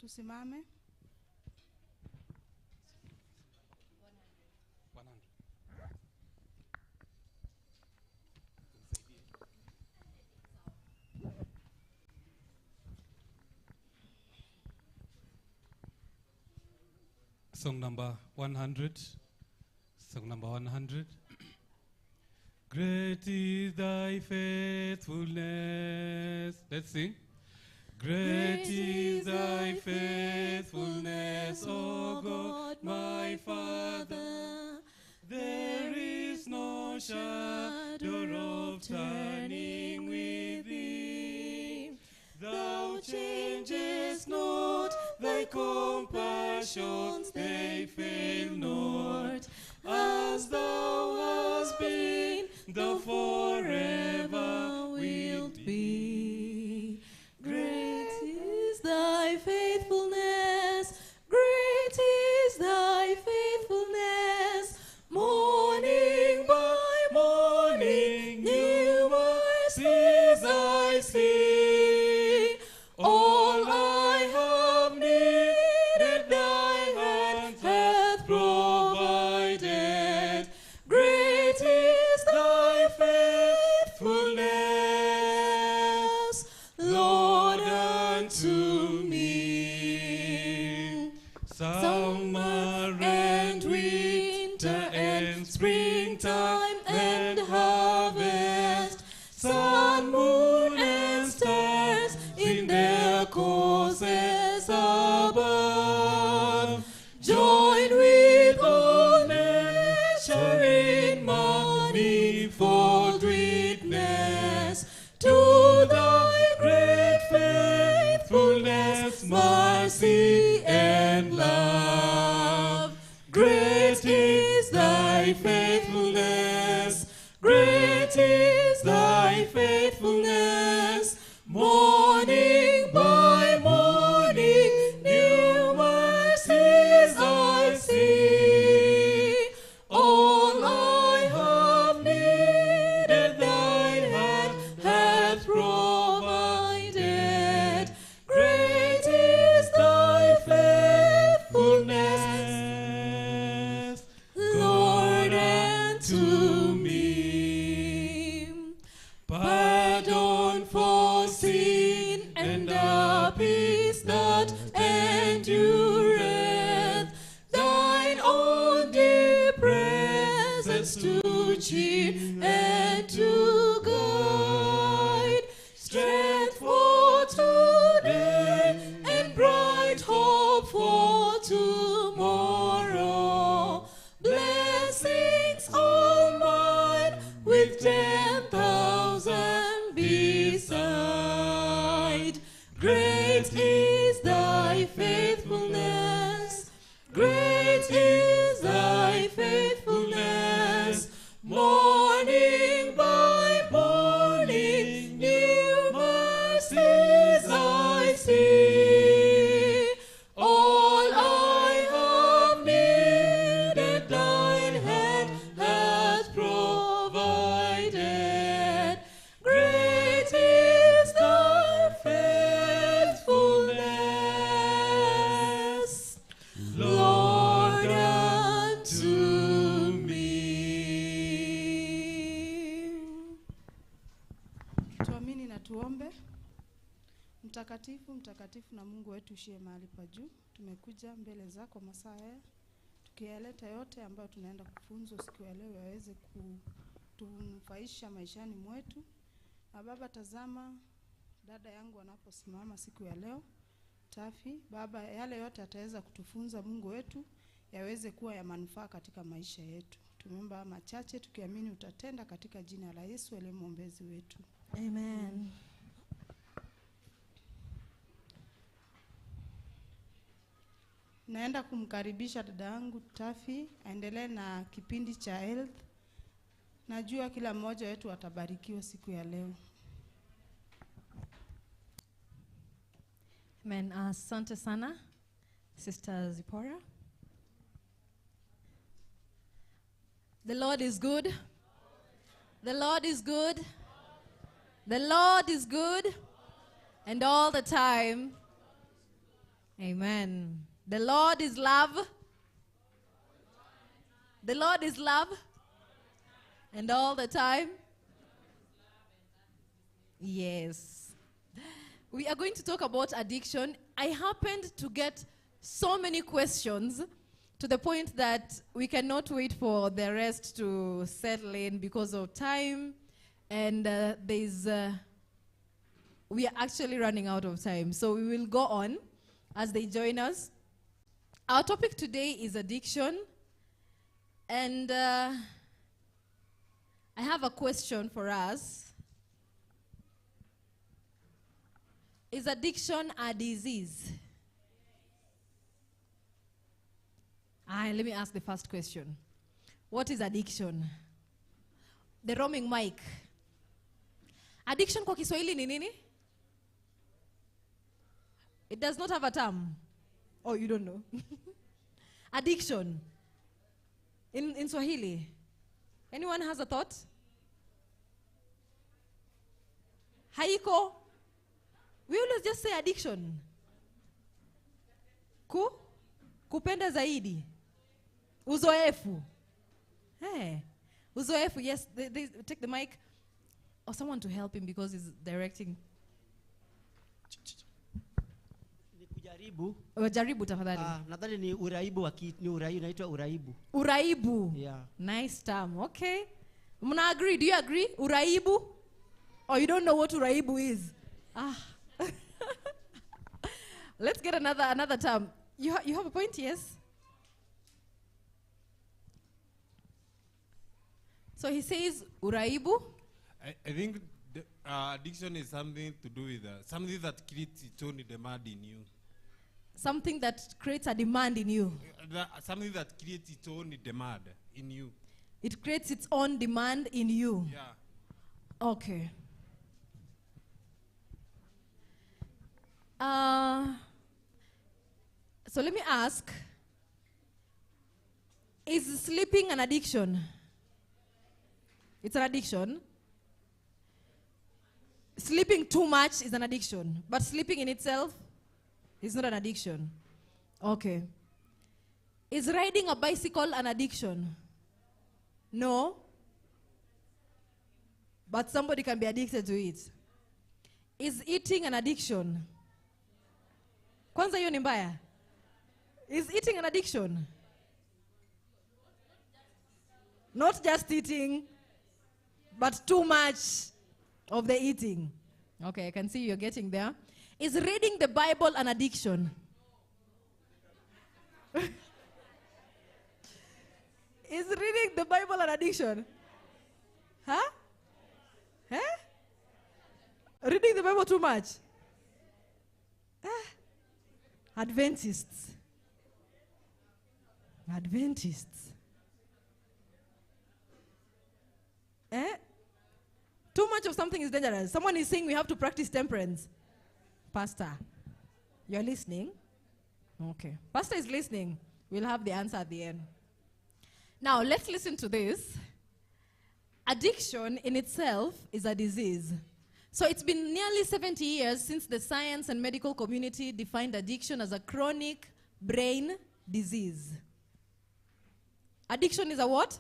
Tusimame. 100. Song number 100. Song number 100. Great is thy faithfulness. Let's sing. Great is thy faithfulness, O God, my Father. There is no shadow of turning with thee. Thou changest not, thy compassions, they fail not. As thou hast been, thou forever wilt be. Great is thy faithfulness, great is thy faithfulness. Morning by morning, new mercies I see. All I have needed, thy hand hath provided. Great is thy faithfulness, Lord, unto me. Summer and winter and springtime and harvest, sun, moon, and stars in their courses above, join with all nature in manifold witness to thy great faithfulness, mercy, and love. Great is thy faithfulness, great is thy faithfulness. Morning by morning, new mercies I see. All I have needed, thine hand hath provided. Great is thy faithfulness, Lord, unto me. Pardon for sin and a peace that endureth, thine own dear presence to cheer and to guide, strength for today and bright hope for tomorrow. Blessings all mine with 10,000 beside. Great is thy faithfulness, great is thy faithfulness. Morning by morning, new mercies I see. All I have needed, thine hand hath provided. Great is thy faithfulness, Lord, unto me. Tuamini na tuombe. Mtakatifu, mtakatifu na Mungu wetu ushie mahali pa juu, tumekuja mbele zako masaa haya tukiyaleta yote ambayo tunaenda kufunzwa siku ya leo yaweze kutunufaisha maishani mwetu. Na Baba, tazama dada yangu anaposimama siku ya leo, Tafi. Baba, yale yote ataweza kutufunza Mungu wetu yaweze kuwa ya manufaa katika maisha yetu. Tumeomba machache tukiamini utatenda katika jina la Yesu aliye mwombezi wetu. Amen. Naenda kumkaribisha dada yangu Tafi aendelee na kipindi cha health. Najua kila mmoja wetu atabarikiwa siku ya leo. Amen. Asante sana, Sister Zipporah. The Lord is good. The Lord is good. The Lord is good. And all the time. Amen. The Lord is love. The Lord is love. And all the time. Yes. We are going to talk about addiction. I happened to get so many questions to the point that we cannot wait for the rest to settle in because of time. And we are actually running out of time. So we will go on as they join us. Our topic today is addiction. And I have a question for us. Is addiction a disease? Let me ask the first question. What is addiction? The roaming mic. Addiction kwa Kiswahili ni nini? It does not have a term. Oh, you don't know. Addiction. In Swahili. Anyone has a thought? Haiko? We always just say addiction. Kupenda zaidi. Uzoefu. Hey. Uzoefu, yes. They take the mic. Or someone to help him because he's directing. Jaribu tafadhali. Nadhani ni uraibu ni uraibu inaitwa uraibu. Uraibu. Yeah. Nice term. Okay. Mna agree? Do you agree? Uraibu? Or you don't know what uraibu is? Let's get another term. You have a point, yes? So he says uraibu. I think addiction is something to do with something that creates its own demand in you. Something that creates a demand in you. Something that creates its own demand in you. It creates its own demand in you. Yeah. Okay. So let me ask, is sleeping an addiction? It's an addiction. Sleeping too much is an addiction, but sleeping in itself is not an addiction. Okay. Is riding a bicycle an addiction? No. But somebody can be addicted to it. Is eating an addiction? Kwanza hiyo ni mbaya. Is eating an addiction? Not just eating, but too much of the eating. Okay, I can see you're getting there. Is reading the Bible an addiction? Is reading the Bible an addiction? Huh? Huh? Reading the Bible too much? Adventists. Too much of something is dangerous. Someone is saying we have to practice temperance. Pastor, you're listening? Okay. Pastor is listening. We'll have the answer at the end. Now, let's listen to this. Addiction in itself is a disease. So it's been nearly 70 years since the science and medical community defined addiction as a chronic brain disease. Addiction is a what?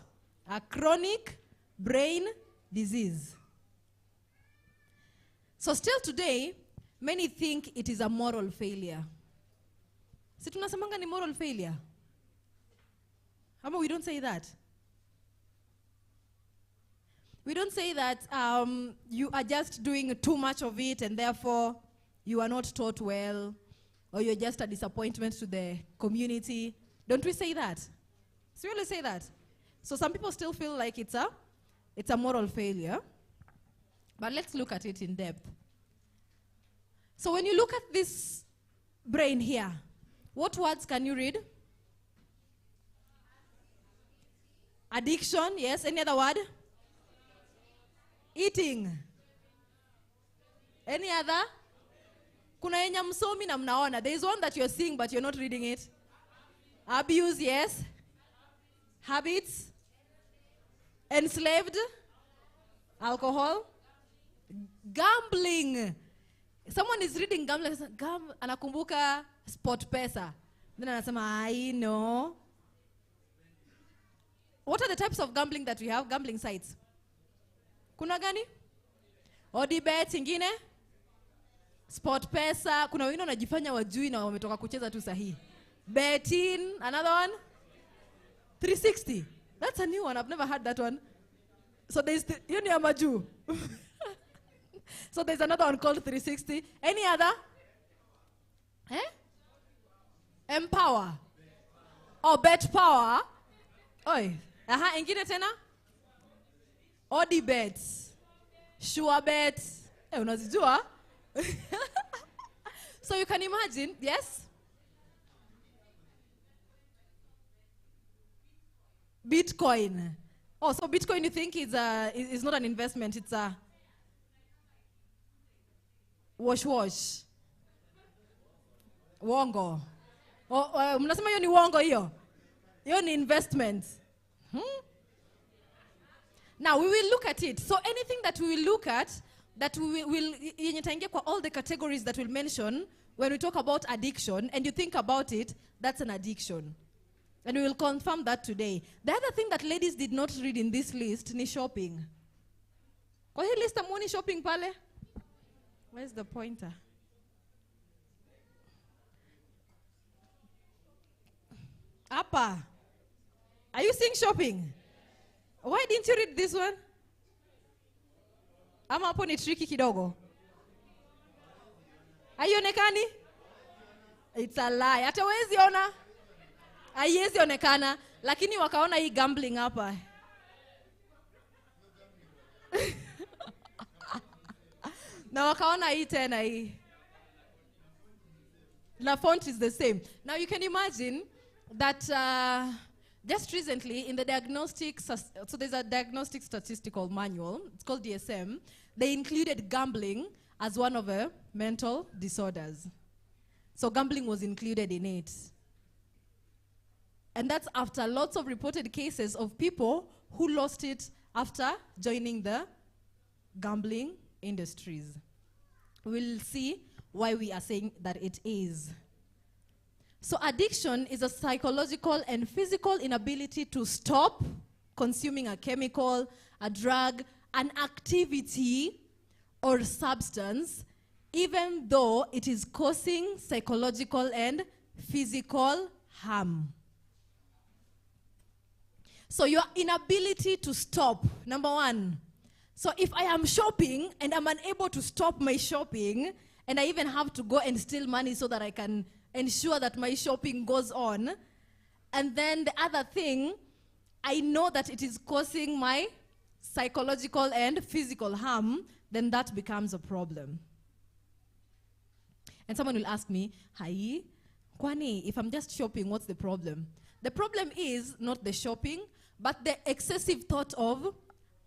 A chronic brain disease. So still today, many think it is a moral failure. Si tunasemanga ni moral failure? Ama we don't say that. We don't say that you are just doing too much of it and therefore you are not taught well or you're just a disappointment to the community. Don't we say that? So we really say that. So some people still feel like it's a moral failure. But let's look at it in depth. So when you look at this brain here, what words can you read? Addiction, yes. Any other word? Eating. Any other? Kuna yenye msomi na mnaona. There is one that you're seeing but you're not reading it. Abuse, yes. Habits. Enslaved. Alcohol. Gambling. Someone is reading gambling, anakumbuka Sport Pesa. Then anasema, I know. What are the types of gambling that we have? Gambling sites. Kuna gani? Odibet ingine? Sport Pesa. Kuna wengine wanajifanya wajui na wametoka kucheza tu sahihi. Betin, another one? 360. That's a new one. I've never heard that one. So there's Yuni Amaju. So there's another one called 360. Any other? Eh? Empower. Or Bet Power. Oi. Aha, ingine tena? Odi bets. Sure bets. Unazijua? So you can imagine, yes? Bitcoin. Oh, so Bitcoin you think is not an investment, it's a wash. Wongo. Oh, mnasema hiyo ni wongo hiyo. Hiyo ni investment. Now we will look at it. So anything that we will look at, that we will yenye kwa all the categories that we'll mention when we talk about addiction, and you think about it, that's an addiction. And we will confirm that today. The other thing that ladies did not read in this list ni shopping. Kwa hii list amuoni shopping pale? Where's the pointer? Apa. Are you seeing shopping? Why didn't you read this one? Ama hapo ni tricky kidogo. Haionekani? It's a lie. Hata wezi ona? Haiwezi onekana, lakini wakaona hii gambling hapa. Na wakaona hii tena hii. The font is the same. Now you can imagine that just recently in the so there's a diagnostic statistical manual, it's called DSM, they included gambling as one of the mental disorders. So gambling was included in it. And that's after lots of reported cases of people who lost it after joining the gambling industries. We'll see why we are saying that it is. So addiction is a psychological and physical inability to stop consuming a chemical, a drug, an activity, or substance, even though it is causing psychological and physical harm. So your inability to stop, number one. So if I am shopping and I'm unable to stop my shopping, and I even have to go and steal money so that I can ensure that my shopping goes on, and then the other thing, I know that it is causing my psychological and physical harm, then that becomes a problem. And someone will ask me, Hai, kwani, if I'm just shopping, what's the problem? The problem is not the shopping, but the excessive thought of,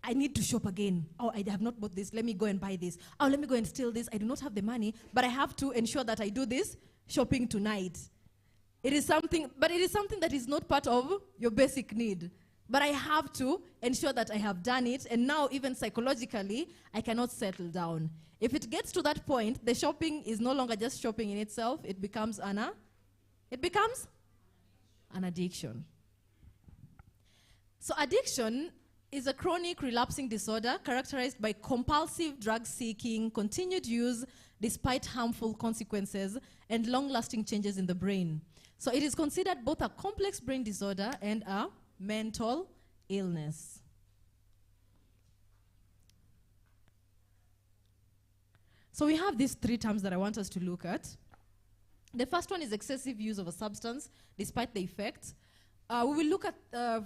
I need to shop again. Oh, I have not bought this. Let me go and buy this. Oh, let me go and steal this. I do not have the money, but I have to ensure that I do this shopping tonight. It is something that is not part of your basic need. But I have to ensure that I have done it, and now even psychologically, I cannot settle down. If it gets to that point, the shopping is no longer just shopping in itself, it becomes an addiction. So addiction is a chronic relapsing disorder characterized by compulsive drug seeking, continued use despite harmful consequences, and long-lasting changes in the brain. So it is considered both a complex brain disorder and a mental illness. So we have these three terms that I want us to look at. The first one is excessive use of a substance despite the effects. We will look at,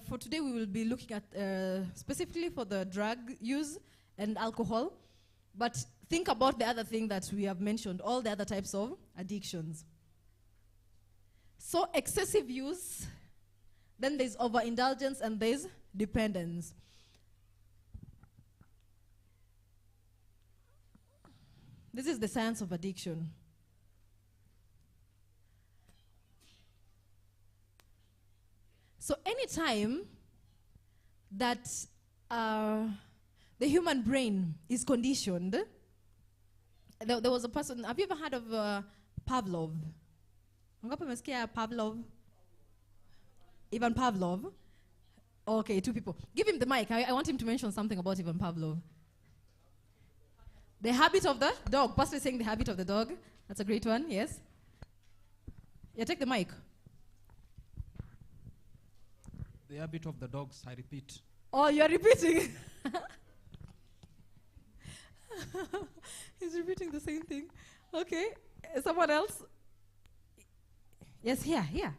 for today we will be looking at specifically for the drug use and alcohol, but think about the other thing that we have mentioned, all the other types of addictions. So excessive use, then there's overindulgence, and there's dependence. This is the science of addiction. So anytime that the human brain is conditioned there was a person, have you ever heard of Pavlov? Ngapi umesikia Pavlov? Ivan Pavlov? Okay, 2 people. Give him the mic. I want him to mention something about Ivan Pavlov. The habit of the dog. Pastor is saying the habit of the dog. That's a great one, yes. Yeah, take the mic. The habit of the dogs, I repeat. Oh, you're repeating. He's repeating the same thing. Okay. Someone else? Yes, here.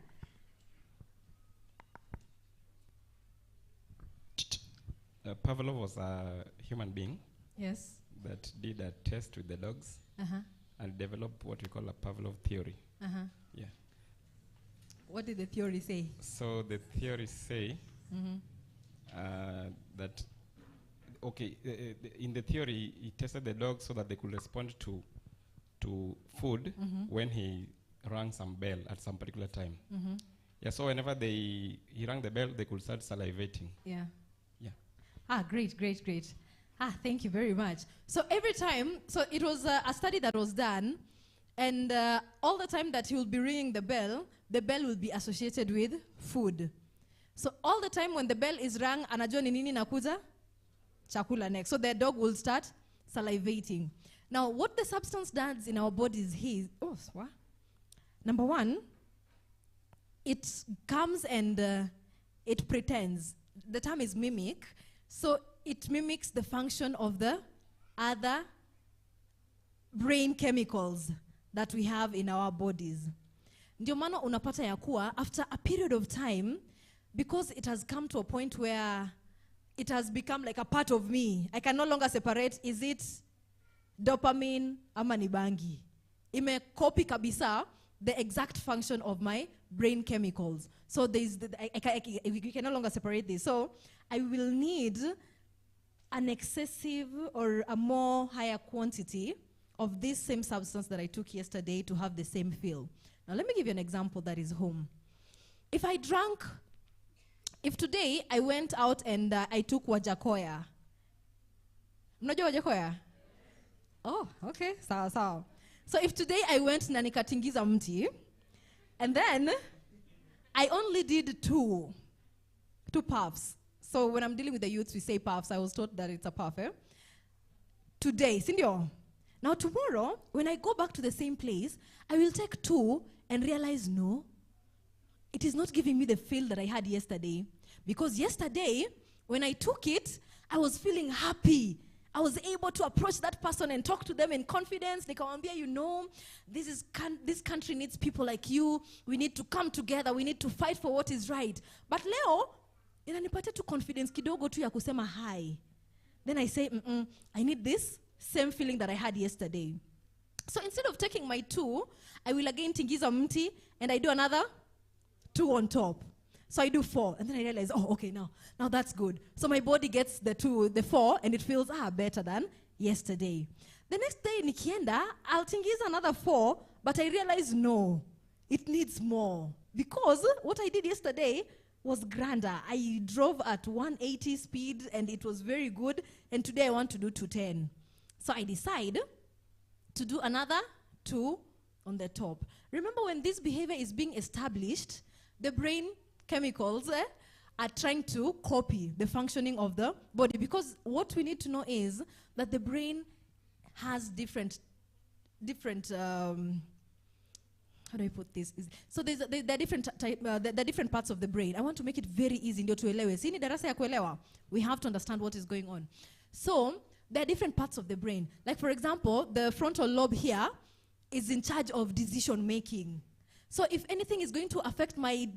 Pavlov was a human being Yes. that did a test with the dogs Uh-huh. and developed what we call a Pavlov theory. Uh-huh. Yeah. What did the theory say? So the theories say Mm-hmm. that, okay, in the theory, he tested the dogs so that they could respond to food when he rang some bell at some particular time. Mm-hmm. Yeah, so whenever he rang the bell, they could start salivating. Yeah. Yeah. Ah, great. Thank you very much. So every time, so it was a study that was done, and all the time that he will be ringing the bell will be associated with food. So all the time when the bell is rang, anajua ni nini nakuja? Chakula next. So the dog will start salivating. Now, what the substance does in our bodies is, number one, it comes and it pretends. The term is mimic. So it mimics the function of the other brain chemicals that we have in our bodies. Ndio maana unapata ya kuwa, after a period of time, because it has come to a point where it has become like a part of me, I can no longer separate, is it dopamine ama ni bangi? Ime-copy kabisa the exact function of my brain chemicals. So we can no longer separate this. So I will need an excessive or a more higher quantity of this same substance that I took yesterday to have the same feel. Now let me give you an example that is home. If today I went out and I took Wajakoya. Mnajua Wajakoya? Oh, okay, sawa. So if today I went na nikatingiza mti, and then I only did two puffs. So when I'm dealing with the youths, we say puffs. I was taught that it's a puff, Today, sindio? Now tomorrow, when I go back to the same place, I will take 2 and realize, no, it is not giving me the feel that I had yesterday. Because yesterday, when I took it, I was feeling happy. I was able to approach that person and talk to them in confidence. Nikamwambia, this country needs people like you. We need to come together. We need to fight for what is right. But leo, inanipatia tu confidence kidogo tu ya kusema hi. Then I say, I need this same feeling that I had yesterday. So instead of taking my 2, I will again tingiza mti, and I do another 2 on top. So I do 4, and then I realize, okay, now that's good. So my body gets the 4, and it feels better than yesterday. The next day, nikienda, I'll tingiza another 4, but I realize, no, it needs more. Because what I did yesterday was grander. I drove at 180 speed, and it was very good, and today I want to do 210. So I decide to do another 2 on the top. Remember, when this behavior is being established, the brain chemicals are trying to copy the functioning of the body, because what we need to know is that the brain has different how do I put this? So there are different parts of the brain. I want to make it very easy ndio tuelewe. Si ni darasa ya kuelewa. We have to understand what is going on. So there are different parts of the brain. Like for example, the frontal lobe here is in charge of decision making. So if anything is going to affect my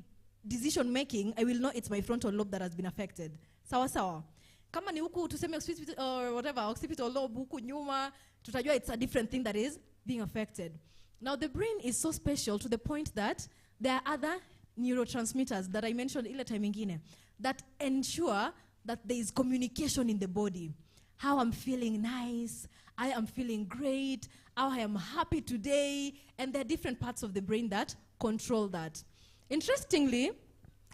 decision making, I will know it's my frontal lobe that has been affected. Sawa sawa. Kama ni huku tuseme or whatever, occipital lobe huku nyuma, tutajua it's a different thing that is being affected. Now the brain is so special to the point that there are other neurotransmitters that I mentioned ile time ingine that ensure that there is communication in the body. How I'm feeling nice, I am feeling great, how I am happy today, and there are different parts of the brain that control that. Interestingly,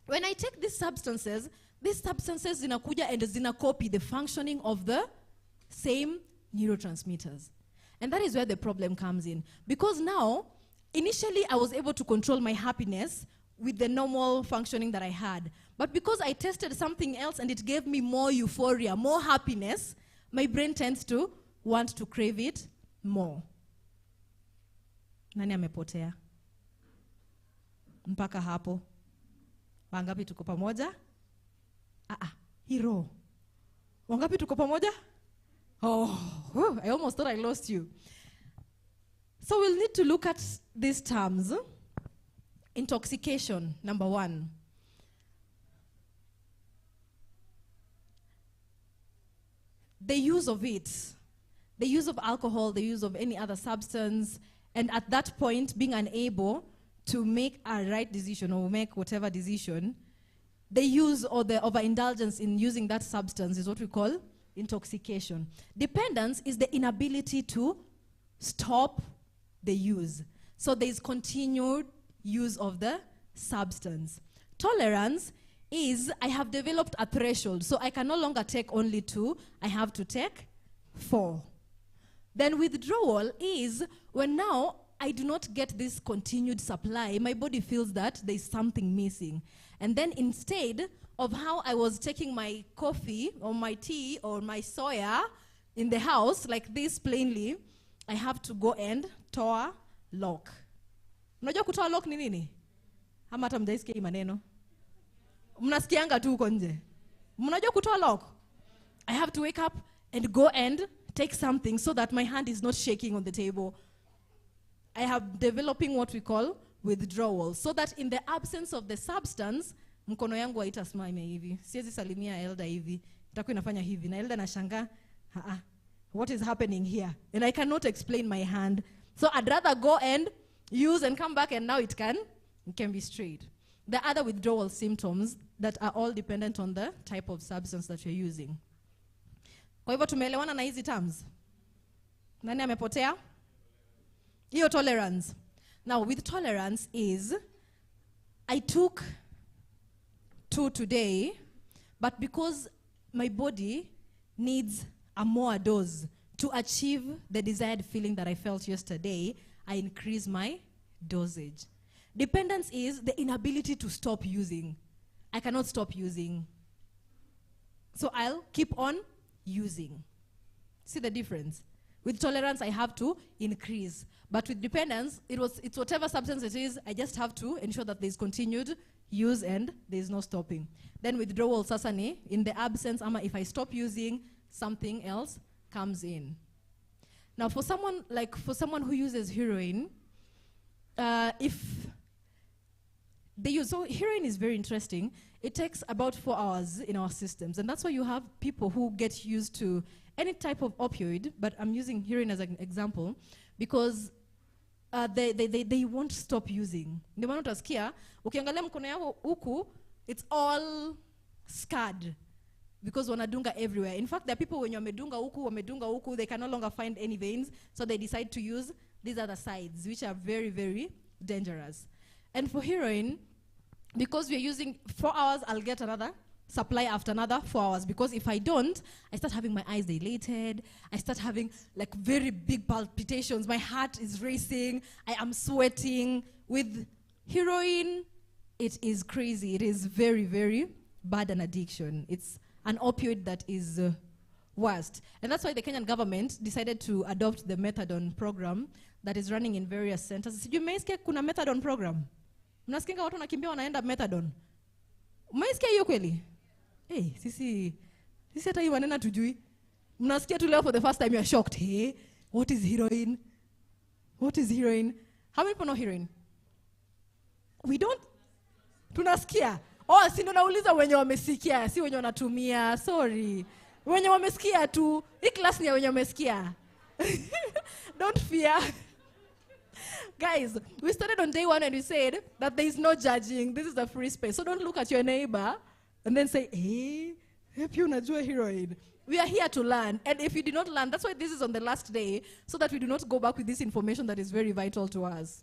when I take these substances zinakuja and zinacopy the functioning of the same neurotransmitters. And that is where the problem comes in. Because now, initially I was able to control my happiness with the normal functioning that I had. But because I tested something else and it gave me more euphoria, more happiness, my brain tends to want to crave it more. Nani amepotea? Mpaka hapo. Wangapi tuko pamoja? Hero. Wangapi tuko pamoja? Oh, I almost thought I lost you. So we'll need to look at these terms. Intoxication, number 1. The use of it, the use of alcohol, the use of any other substance, and at that point being unable to make a right decision or make whatever decision, the use or the overindulgence in using that substance is what we call intoxication. Dependence is the inability to stop the use. So there is continued use of the substance. Tolerance is I have developed a threshold, so I can no longer take only 2, I have to take 4. Then withdrawal is when now I do not get this continued supply, my body feels that there is something missing. And then instead of how I was taking my coffee or my tea or my soya in the house, like this plainly, I have to go and toa lock. Mnajua kutoa lock ni nini? Ama hata mjaisikia hii maneno? Mnasikianga tu huko nje. Mnajua kutoa lock? I have to wake up and go and take something so that my hand is not shaking on the table. I have developing what we call withdrawal, so that in the absence of the substance, mkono yangu haitasimama hivi. Siwezi salimia Elda hivi. Itakuwa inafanya hivi. Na Elda anashangaa, what is happening here? And I cannot explain my hand. So I'd rather go and use and come back, and now it can be straight. The other withdrawal symptoms that are all dependent on the type of substance that you're using. Kwa hivyo tumeelewana na hizi terms? Nani amepotea? Hiyo tolerance. Now with tolerance is, I took 2 today, but because my body needs a more dose to achieve the desired feeling that I felt yesterday, I increase my dosage. Dependence is the inability to stop using. I cannot stop using. So I'll keep on using. See the difference? With tolerance, I have to increase. But with dependence, it's whatever substance it is, I just have to ensure that there's continued use and there's no stopping. Then withdrawal sasani, in the absence, if I stop using, something else comes in. Now for someone who uses heroin, if they use, so heroin is very interesting. It takes about 4 hours in our systems, and that's why you have people who get used to any type of opioid, but I'm using heroin as an example, because they won't stop using. Ndio maana utasikia, ukiangalia mkono yao huku, it's all scarred, because wanadunga everywhere. In fact, there are people when wamedunga huku, they can no longer find any veins, so they decide to use these other sides, which are very, very dangerous. And for heroin, because we're using 4 hours, I'll get another supply after another 4 hours, because if I don't, I start having my eyes dilated, I start having like very big palpitations, my heart is racing, I am sweating. With heroin, it is crazy. It is very, very bad an addiction. It's an opioid that is worst. And that's why the Kenyan government decided to adopt the methadone program that is running in various centers. Sijui mmeisikia kuna methadone program? Mnasikia watu wanakimbia wanaenda methadone? Mmeisikia hiyo kweli? Sisi hata hii maneno tujui. Mnasikia tu leo for the first time you are shocked. Hey, what is heroin? What is heroin? How many people know heroin? We don't. Tunasikia. Si ndo nauliza wenye wamesikia, si wenye wanatumia. Sorry. Wenye wamesikia tu. Hii class ni ya wenye wamesikia. Don't fear. Guys, we started on day 1 and we said that there is no judging. This is a free space. So don't look at your neighbor and then say, hey, you unajua heroin. We are here to learn. And if you did not learn, that's why this is on the last day, so that we do not go back with this information that is very vital to us.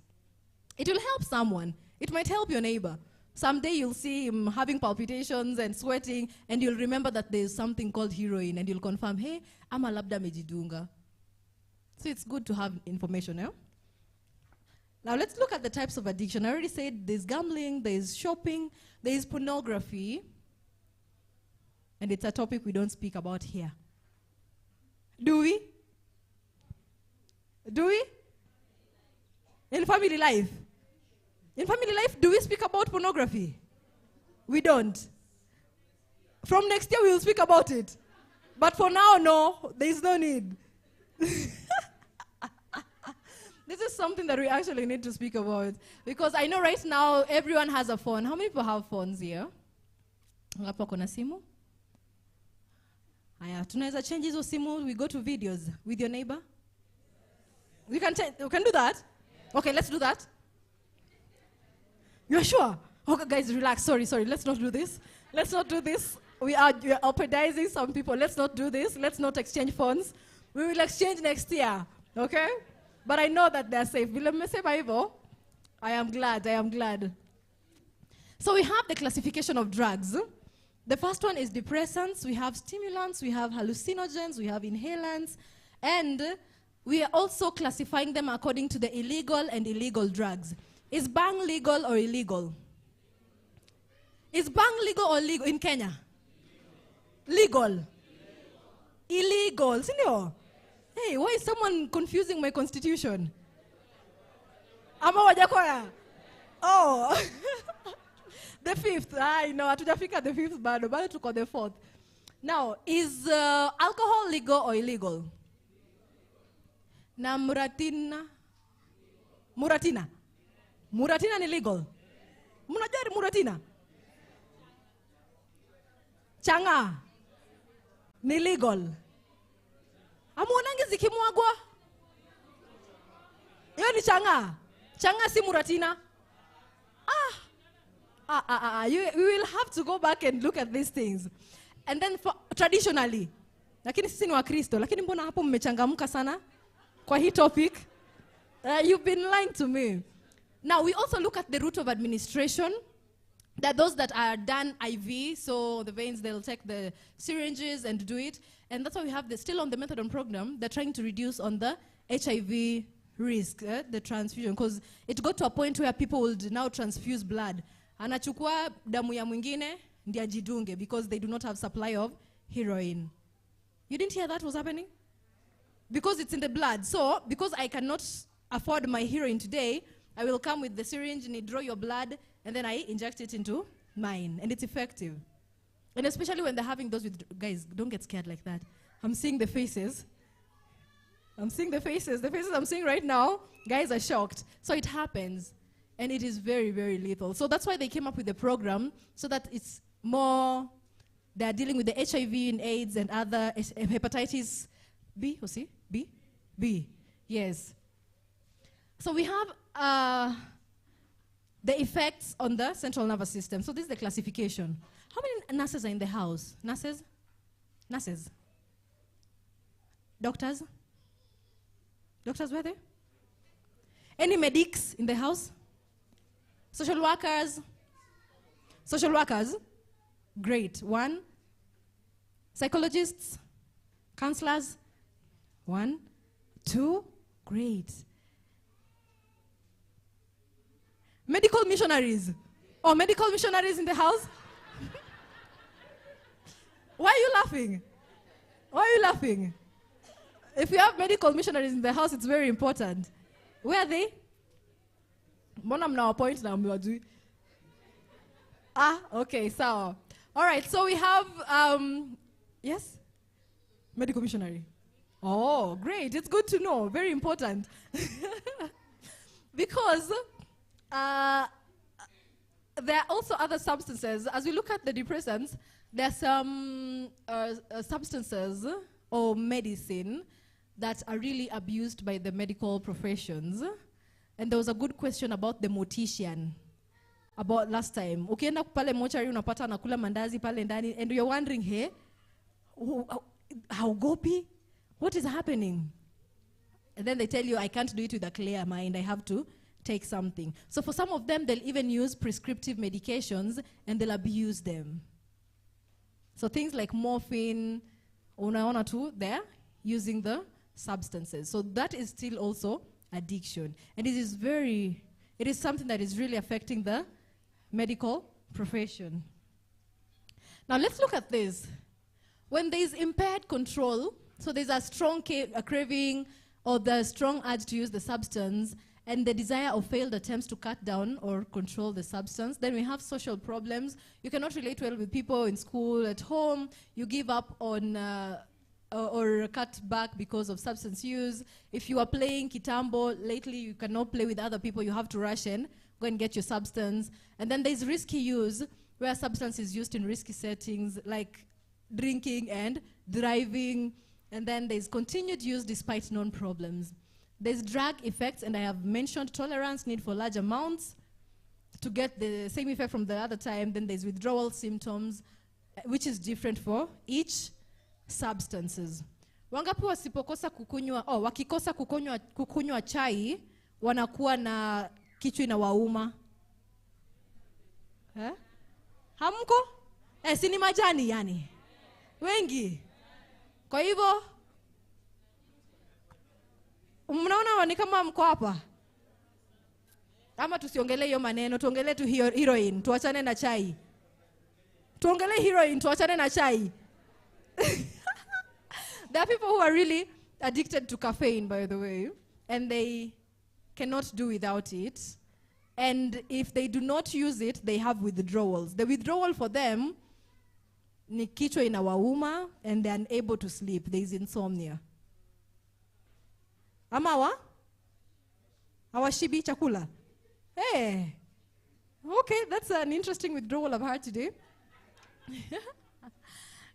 It will help someone. It might help your neighbor. Someday you'll see him having palpitations and sweating, and you'll remember that there's something called heroin, and you'll confirm, hey, ama labda mejidunga. So it's good to have information, yeah? Now let's look at the types of addiction. I already said there's gambling, there's shopping, there's pornography. And it's a topic we don't speak about here. Do we? Do we? In family life? In family life, do we speak about pornography? We don't. From next year, we will speak about it. But for now, no, there is no need. This is something that we actually need to speak about. Because I know right now, everyone has a phone. How many people have phones here? Ngapi wako na simu? Aya, tunaweza change hizo simu, we go to videos with your neighbor? We can do that? Okay, let's do that. You're sure? Okay, guys, relax. Sorry. Let's not do this. Let's not do this. We are jeopardizing some people. Let's not do this. Let's not exchange phones. We will exchange next year. Okay? But I know that they're safe. I am glad. So we have the classification of drugs. The first one is depressants. We have stimulants. We have hallucinogens. We have inhalants. And we are also classifying them according to the illegal and illegal drugs. Is bang legal or illegal? Is bang legal or legal in Kenya? Legal. Illegal. Sindio? Hey, why is someone confusing my constitution? Ama wajakoya? Oh. The fifth. I know. Hatujafika the fifth bado tuko the fourth. Now, is alcohol legal or illegal? Na Muratina ni legal. Mnajua Muratina? Changa ni legal. Amuonangi zikimwagwa? Hiyo ni changa. Changa si Muratina. We will have to go back and look at these things. And then traditionally, lakini sisi ni wa Kristo, lakini mbona hapo mmechangamka sana kwa hii topic? You've been lying to me. Now, we also look at the route of administration. That those that are done IV, so the veins, they'll take the syringes and do it. And that's why we have still on the methadone program, they're trying to reduce on the HIV risk, the transfusion. Because it got to a point where people would now transfuse blood. Anachukua damu ya mwingine, ndi ajidunge, because they do not have supply of heroin. You didn't hear that was happening? Because it's in the blood. So, because I cannot afford my heroin today, I will come with the syringe and draw your blood, and then I inject it into mine. And it's effective. And especially when they're having those with, guys, don't get scared like that. I'm seeing the faces. The faces I'm seeing right now, guys are shocked. So it happens. And it is very, very lethal. So that's why they came up with the program, so that it's more, they're dealing with the HIV and AIDS and other hepatitis B or C? B. Yes. So we have the effects on the central nervous system. So this is the classification. How many nurses are in the house? Nurses? Doctors? Doctors, were there? Any medics in the house? Social workers? Great. 1. Psychologists? Counselors? 1. 2. Great. Medical missionaries? Oh, medical missionaries in the house? Why are you laughing? If you have medical missionaries in the house, it's very important. Where are they? Mbona mnawapoint na mwadui? Okay, so. All right, so we have, yes? Medical missionary. Oh, great. It's good to know. Very important. Because there are also other substances. As we look at the depressants, there are some substances or medicine that are really abused by the medical professions. And there was a good question about the mortician about last time. Ukienda pale mochari unapata anakula mandazi pale ndani, and you're wondering, hey, how gopi? What is happening? And then they tell you, I can't do it with a clear mind. I have to take something. So for some of them, they'll even use prescriptive medications and they'll abuse them. So things like morphine, unaona tu, they're using the substances. So that is still also addiction. And it is something that is really affecting the medical profession. Now let's look at this. When there is impaired control, so there's a strong craving or the strong urge to use the substance and the desire of failed attempts to cut down or control the substance, then we have social problems. You cannot relate well with people in school, at home. You give up on or cut back because of substance use. If you are playing kitambo, lately you cannot play with other people. You have to rush in, go and get your substance. And then there's risky use, where substance is used in risky settings like drinking and driving. And then there's continued use despite known problems. There's drug effects, and I have mentioned tolerance, need for large amounts to get the same effect from the other time. Then there's withdrawal symptoms, which is different for each substances. Wangapi wasipokosa kukunywa, wakikosa kukunywa chai, wanakuwa na kichwa inawauma? Hamko? Si ni majani yani? Wengi? Kwa hivyo, mnaona ni kama mko hapa? Ama tusiongelee hiyo maneno, tuongelee tu heroin, tuachane na chai. Tuongelee heroin, tuachane na chai. There are people who are really addicted to caffeine, by the way, and they cannot do without it. And if they do not use it, they have withdrawals. The withdrawal for them, ni kichwa inawauma, and they're unable to sleep. There is insomnia. Amawa? Hawashibi chakula? Hey. Okay, that's an interesting withdrawal I've had today.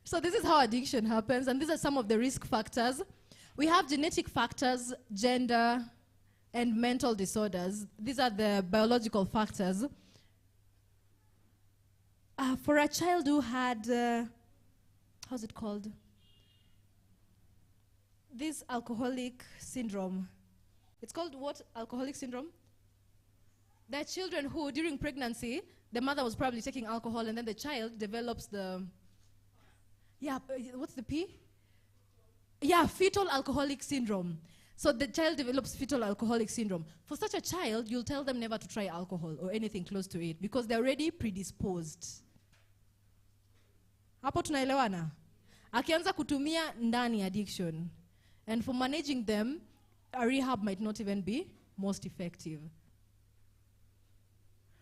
So this is how addiction happens, and these are some of the risk factors. We have genetic factors, gender, and mental disorders. These are the biological factors. For a child who had, how's it called? This alcoholic syndrome. It's called what? Alcoholic syndrome? There are children who, during pregnancy, the mother was probably taking alcohol, and then the child develops the, what's the P? Yeah, fetal alcoholic syndrome. So the child develops fetal alcoholic syndrome. For such a child, you'll tell them never to try alcohol or anything close to it because they're already predisposed. Hapo tunaelewana? Akianza kutumia ndani addiction. And for managing them, a rehab might not even be most effective.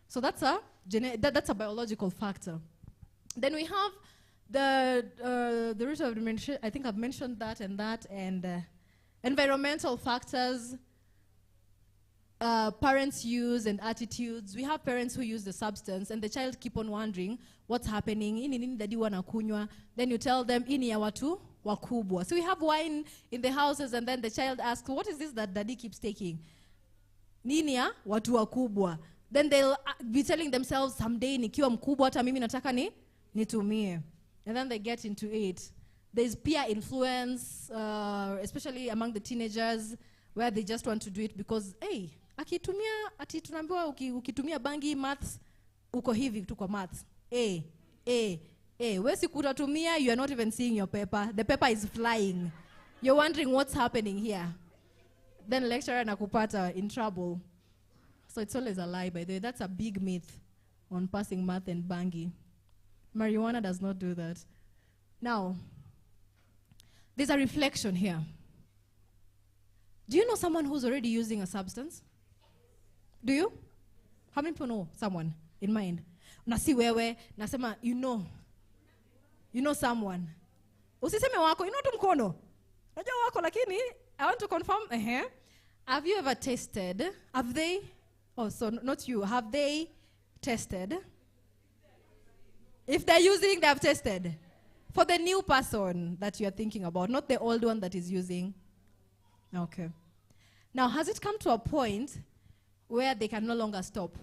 So that's a biological factor. Then we have the root of dementia. I think I've mentioned that, and environmental factors, parents' use and attitudes. We have parents who use the substance, and the child keep on wondering what's happening. Ini nini dadi wanakunywa? Then you tell them ini ya watu wakubwa. So we have wine in the houses, and then the child asks, "What is this that daddy keeps taking?" Nini ya watu wakubwa. Then they'll be telling themselves, someday nikiwa mkubwa hata mimi nataka nitumie. And then they get into it. There's peer influence, especially among the teenagers, where they just want to do it because, hey, ati tunaambiwa ukitumia bangi maths, uko hivi tu kwa maths. Wewe sikutatumia, you are not even seeing your paper. The paper is flying. You're wondering what's happening here. Then lecturer nakupata in trouble. So it's always a lie, by the way. That's a big myth on passing math and bangi. Marijuana does not do that. Now, there's a reflection here. Do you know someone who's already using a substance? Do you? How many people know someone in mind? Nasi wewe, nasema, you know someone. Usiseme wako, you know tu mkono. Najua wako, lakini, I want to confirm, have you ever tested? Have they? Oh, so not you. Have they tested? If they're using, they have tested. For the new person that you're thinking about, not the old one that is using. Okay. Now, has it come to a point where they can no longer stop?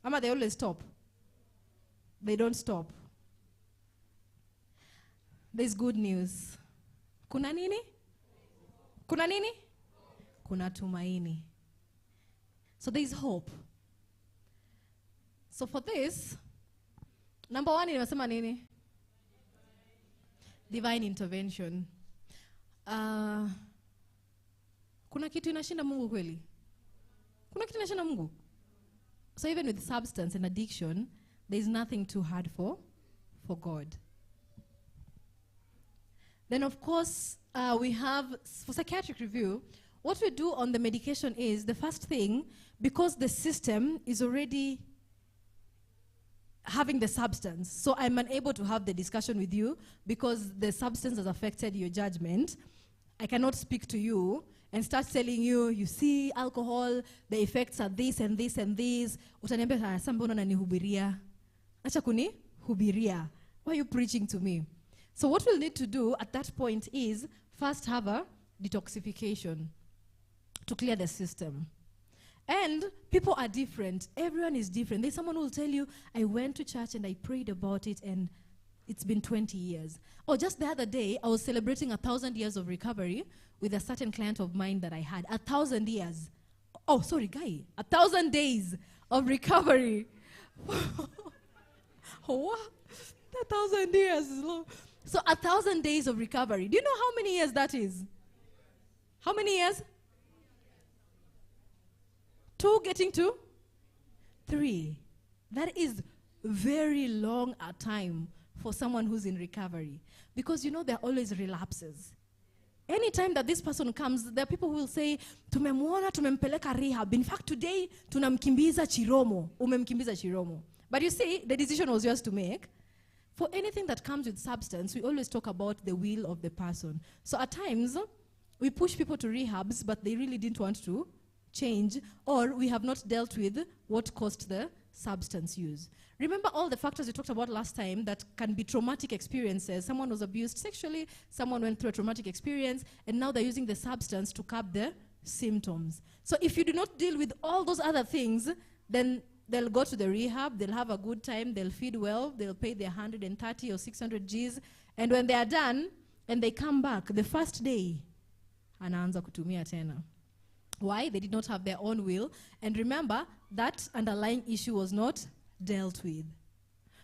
Ama they always stop? They don't stop. There's good news. Kuna nini? Kuna nini? Kuna tumaini. So there's hope. So for this, number one, nimesema nini? Divine intervention. Kuna kitu inashinda Mungu kweli? Kuna kitu inashinda Mungu? So even with substance and addiction, there is nothing too hard for God. Then of course, we have, for psychiatric review, what we do on the medication is, the first thing, because the system is already having the substance, so I'm unable to have the discussion with you because the substance has affected your judgment. I cannot speak to you and start telling you, you see, alcohol, the effects are this and this and this. Utaniambia, sasa mbona unanihubiria? Acha kunihubiria. Why are you preaching to me? So what we'll need to do at that point is first have a detoxification to clear the system. And people are different. Everyone is different. There's someone who will tell you, I went to church and I prayed about it and it's been 20 years. Or just the other day, I was celebrating 1,000 years of recovery with a certain client of mine that I had. 1,000 years. Oh, sorry, guy. 1,000 days of recovery. What? 1,000 years is long. So 1,000 days of recovery. Do you know how many years that is? How many years? 2 getting to 3. That is very long a time for someone who's in recovery. Because you know there are always relapses. Anytime that this person comes, there are people who will say, tumemwona, tumempeleka rehab. In fact, today, tunamkimbiza Chiromo. Umemkimbiza Chiromo. But you see, the decision was yours to make. For anything that comes with substance, we always talk about the will of the person. So at times, we push people to rehabs, but they really didn't want to change, or we have not dealt with what caused the substance use. Remember all the factors we talked about last time that can be traumatic experiences. Someone was abused sexually, someone went through a traumatic experience, and now they're using the substance to curb the symptoms. So if you do not deal with all those other things, then they'll go to the rehab, they'll have a good time, they'll feed well, they'll pay their 130 or 600 Gs, and when they are done, and they come back, the first day, anaanza kutumia tena. Why? They did not have their own will. And remember, that underlying issue was not dealt with.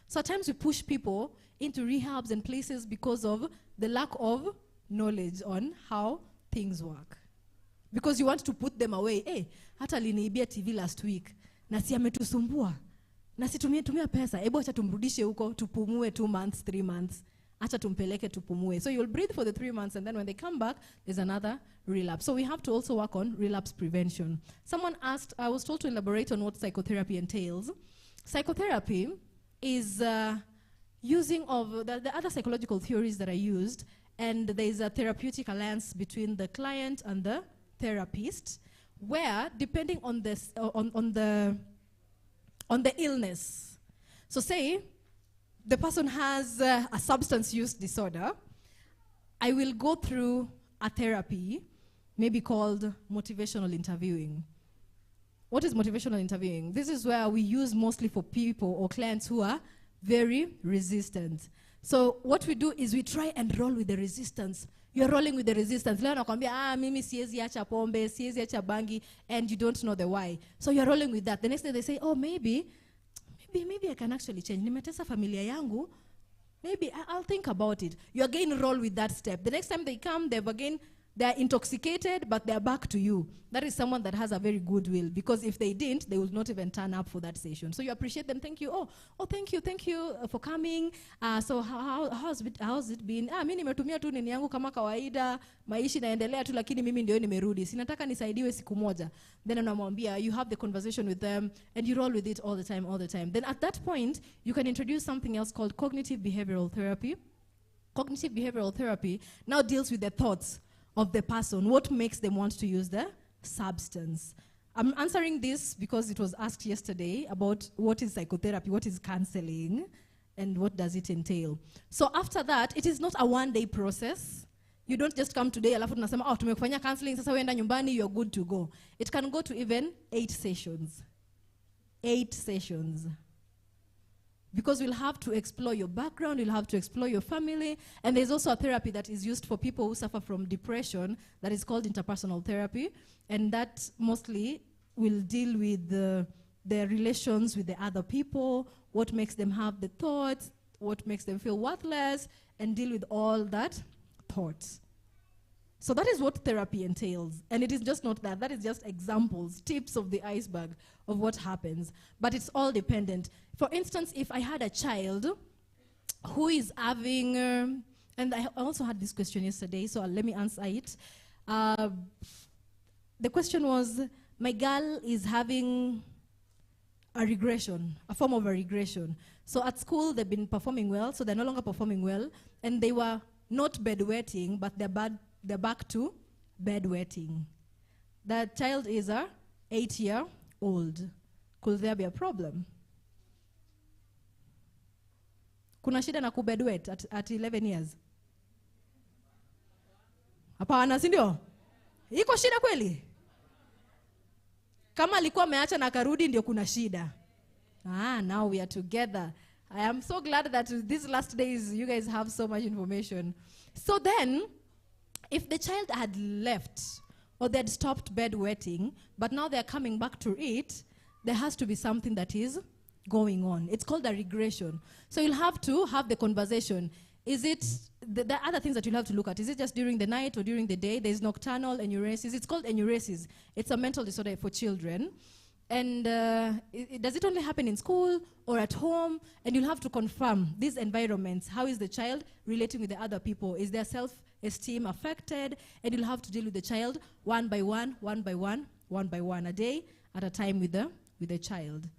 So at times we push people into rehabs and places because of the lack of knowledge on how things work. Because you want to put them away. Hey, hata liniibia TV last week. Na si ametusumbua. Na si tumia pesa. Ebo acha tumrudishe huko, tupumue 2 months, 3 months. Acha tumpeleke tupumue. So you'll breathe for the 3 months, and then when they come back, there's another relapse. So we have to also work on relapse prevention. Someone asked, I was told to elaborate on what psychotherapy entails. Psychotherapy is using of the other psychological theories that are used, and there's a therapeutic alliance between the client and the therapist, where depending on this on the illness. So say the person has a substance use disorder, I will go through a therapy, maybe called motivational interviewing. What is motivational interviewing? This is where we use mostly for people or clients who are very resistant. So what we do is we try and roll with the resistance. You're rolling with the resistance. Leo nakwambia, mimi siezi acha pombe, siezi acha bangi, and you don't know the why. So you're rolling with that. The next day they say, oh, maybe I can actually change. Nimetesa familia yangu, maybe I'll think about it. You again roll with that step. The next time they come, they're intoxicated, but they're back to you. That is someone that has a very good will, because if they didn't, they would not even turn up for that session. So you appreciate them. Thank you. Oh, thank you for coming. So how's it been? Mimi nimetumia tu nini yangu kama kawaida, maishi naendelea tu, lakini mimi ndio nimerudi. Sinataka nisaidiwe siku moja. Then unamwambia, you have the conversation with them, and you roll with it all the time. Then at that point, you can introduce something else called cognitive behavioral therapy. Cognitive behavioral therapy now deals with the thoughts of the person, what makes them want to use the substance. I'm answering this because it was asked yesterday about what is psychotherapy, what is counseling, and what does it entail. So after that, it is not a one-day process. You don't just come today, alafu tunasema, tumekufanya counseling, sasa uenda nyumbani, you're good to go. It can go to even 8 sessions. 8 sessions. Because we'll have to explore your background, we'll have to explore your family, and there's also a therapy that is used for people who suffer from depression that is called interpersonal therapy, and that mostly will deal with the relations with the other people, what makes them have the thoughts, what makes them feel worthless, and deal with all that thoughts. So that is what therapy entails. And it is just not that. That is just examples, tips of the iceberg of what happens. But it's all dependent. For instance, if I had a child who is having, and I also had this question yesterday, so let me answer it. The question was, my girl is having a regression, a form of a regression. So at school, they've been performing well, so they're no longer performing well, and they were not bedwetting, but they're back to bedwetting. The child is a 8-year-old. Could there be a problem? Kuna shida na kubedwet at 11 years? Hapana, si ndio? Iko shida kweli? Kama alikuwa ameacha na karudi ndio kuna shida. Now we are together. I am so glad that these last days you guys have so much information. So then, if the child had left or they had stopped bedwetting, but now they're coming back to it, there has to be something that is going on. It's called a regression. So you'll have to have the conversation. Is it, the other things that you'll have to look at, is it just during the night or during the day? There's nocturnal enuresis. It's called enuresis. It's a mental disorder for children. And does it only happen in school or at home? And you'll have to confirm these environments. How is the child relating with the other people? Is their self-esteem affected? And you'll have to deal with the child one by one, a day at a time with the child.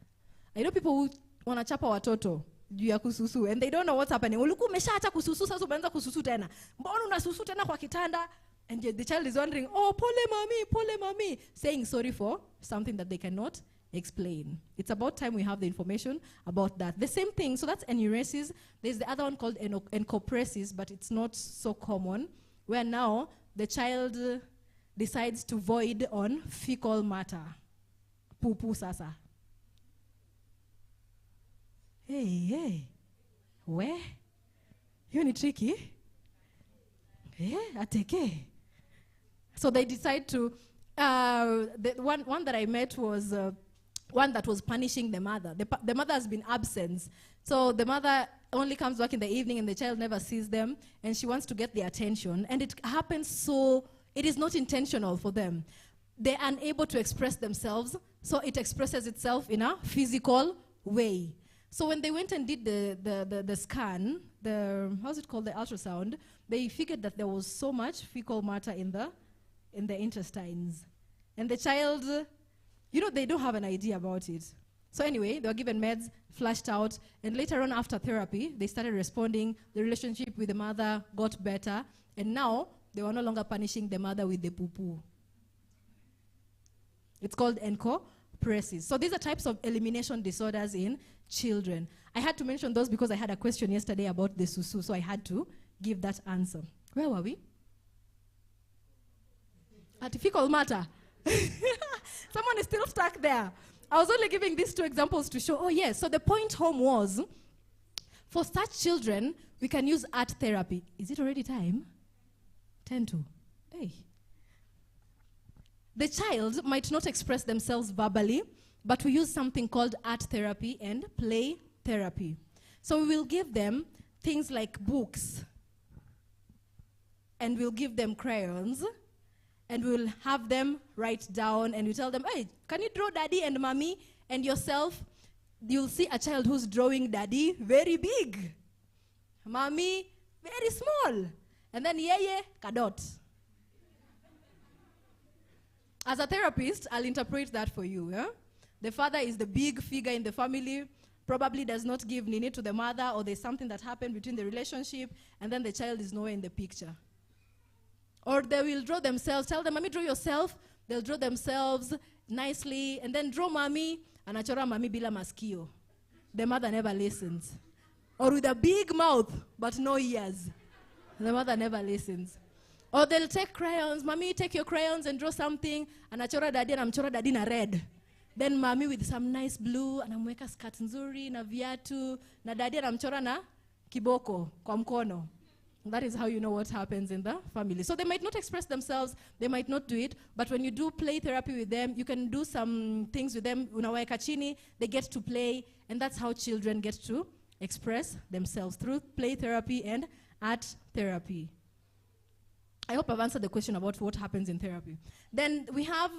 I know people who wanachapa watoto juu ya kususu, and they don't know what's happening. Ulikuwa umeshaacha kususu, sasa umeanza kususu tena. Mbona unasusu tena kwa kitanda? And the child is wondering, oh, pole mami, saying sorry for something that they cannot explain. It's about time we have the information about that. The same thing, so that's enuresis. There's the other one called encopresis, but it's not so common, where now the child decides to void on fecal matter. Poo sasa. Hey, where? You ni tricky? Ateke. So they decide to, the one that I met was one that was punishing the mother. The mother has been absent. So the mother only comes back in the evening and the child never sees them, and she wants to get their attention. And it happens so, it is not intentional for them. They're unable to express themselves, so it expresses itself in a physical way. So when they went and did the scan, how's it called, the ultrasound, they figured that there was so much fecal matter in the intestines. And the child, they don't have an idea about it. So anyway, they were given meds, flushed out, and later on after therapy, they started responding, the relationship with the mother got better, and now they were no longer punishing the mother with the poo-poo. It's called encopresis. So these are types of elimination disorders in children. I had to mention those because I had a question yesterday about the susu, so I had to give that answer. Where were we? At fecal matter. Someone is still stuck there. I was only giving these two examples to show, oh yes, so the point home was, for such children, we can use art therapy. Is it already time? 10 to. Hey. The child might not express themselves verbally, but we use something called art therapy and play therapy. So we will give them things like books, and we'll give them crayons, and we'll have them write down, and we tell them, hey, can you draw daddy and mommy and yourself? You'll see a child who's drawing daddy very big, mommy very small, and then yeye kadot. As a therapist, I'll interpret that for you. Yeah? The father is the big figure in the family, probably does not give nini to the mother, or there's something that happened between the relationship, and then the child is nowhere in the picture. Or they will draw themselves, tell them, mommy, draw yourself. They'll draw themselves nicely, and then draw mommy, anachora mommy bila maskio. The mother never listens. Or with a big mouth, but no ears. The mother never listens. Or they'll take crayons, mommy, take your crayons and draw something, anachora daddy, and amchora daddy na red. Then mommy with some nice blue, anamweka skirt nzuri, na viatu, na daddy anamchora na kiboko, kwa mkono. That is how you know what happens in the family. So they might not express themselves, they might not do it, but when you do play therapy with them, you can do some things with them. Unaweka chini, they get to play, and that's how children get to express themselves, through play therapy and art therapy. I hope I've answered the question about what happens in therapy. Then we have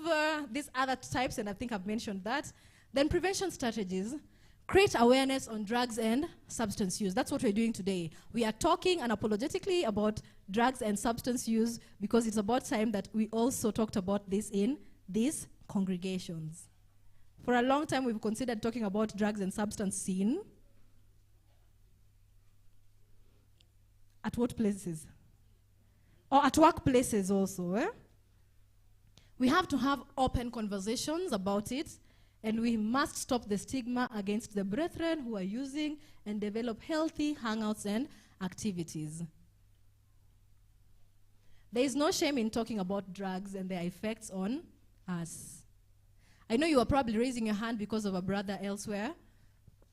these other types, and I think I've mentioned that. Then prevention strategies. Create awareness on drugs and substance use. That's what we're doing today. We are talking unapologetically about drugs and substance use because it's about time that we also talked about this in these congregations. For a long time, we've considered talking about drugs and substance scene. At what places? Or at workplaces also. We have to have open conversations about it, and we must stop the stigma against the brethren who are using and develop healthy hangouts and activities. There is no shame in talking about drugs and their effects on us. I know you are probably raising your hand because of a brother elsewhere,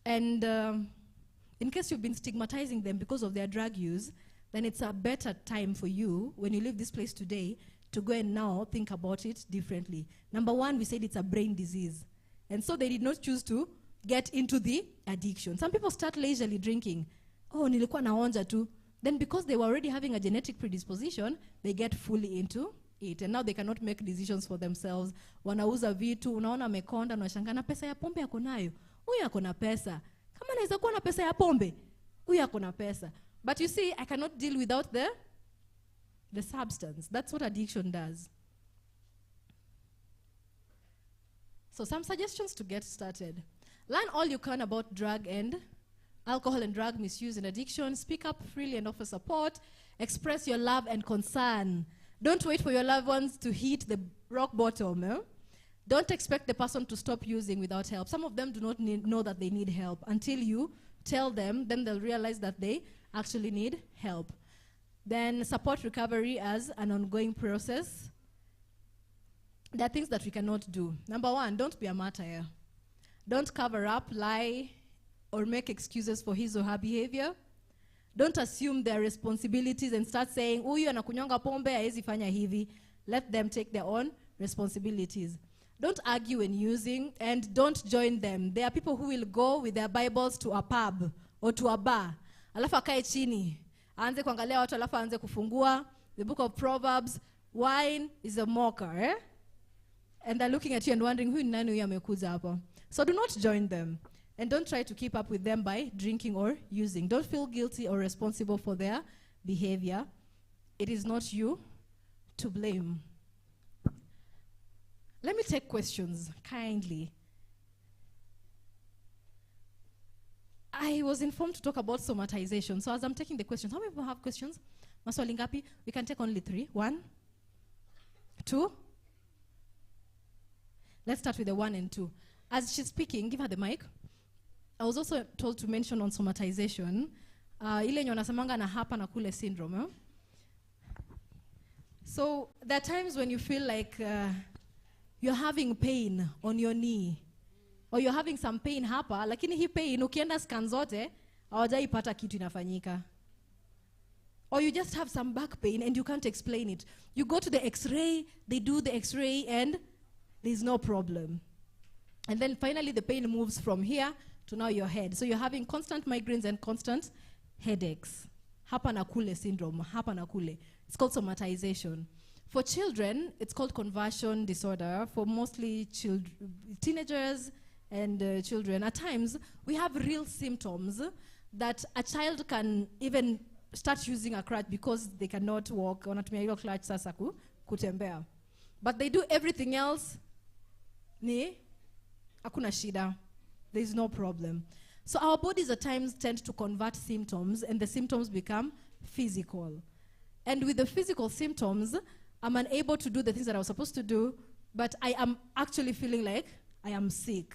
and in case you've been stigmatizing them because of their drug use, then it's a better time for you, when you leave this place today, to go and now think about it differently. Number one, we said it's a brain disease. And so they did not choose to get into the addiction. Some people start leisurely drinking. Oh, nilikuwa naonja tu. Then because they were already having a genetic predisposition, they get fully into it. And now they cannot make decisions for themselves. Wanauza vitu, unaona amekonda, unashangaa na pesa ya pombe yako nayo. Huyu yako na pesa. Kama naweza kuwa na pesa ya pombe, huyu yako na pesa. But you see, I cannot deal without the substance. That's what addiction does. So some suggestions to get started. Learn all you can about drug and alcohol and drug misuse and addiction. Speak up freely and offer support. Express your love and concern. Don't wait for your loved ones to hit the rock bottom. Don't expect the person to stop using without help. Some of them do not know that they need help. Until you tell them, then they'll realize that they actually need help. Then support recovery as an ongoing process. There are things that we cannot do. Number one, don't be a martyr. Don't cover up, lie, or make excuses for his or her behavior. Don't assume their responsibilities and start saying, huyu anakunywanga pombe, haezi fanya hivi. Let them take their own responsibilities. Don't argue when using, and don't join them. There are people who will go with their Bibles to a pub or to a bar. Alafu akae chini. Aanze kuangalia watu, alafu aanze kufungua. The book of Proverbs, wine is a mocker, And they're looking at you and wondering, who nani huyu amekuja hapa? So do not join them. And don't try to keep up with them by drinking or using. Don't feel guilty or responsible for their behavior. It is not you to blame. Let me take questions, kindly. I was informed to talk about somatization. So as I'm taking the questions, how many people have questions? Maswali ngapi? We can take only 3. 1, 2. Let's start with the 1 and 2. As she's speaking, give her the mic. I was also told to mention on somatization, ile yenye wanasemanga na hapa na kule syndrome. Eh? So there are times when you feel like you're having pain on your knee, or you're having some pain hapa, lakini hii pain ukienda scan zote hawajaipata kitu inafanyika. Or you just have some back pain and you can't explain it. You go to the x-ray, they do the x-ray and there's no problem. And then finally the pain moves from here to now your head. So you're having constant migraines and constant headaches. Hapa na kule syndrome, hapa na kule. It's called somatization. For children, it's called conversion disorder. For mostly teenagers and children, at times we have real symptoms that a child can even start using a crutch because they cannot walk. Wanatumia hilo crutch sasa kutembea. But they do everything else, ni hakuna shida. There is no problem. So our bodies at times tend to convert symptoms, and the symptoms become physical. And with the physical symptoms, I'm unable to do the things that I was supposed to do, but I am actually feeling like I am sick.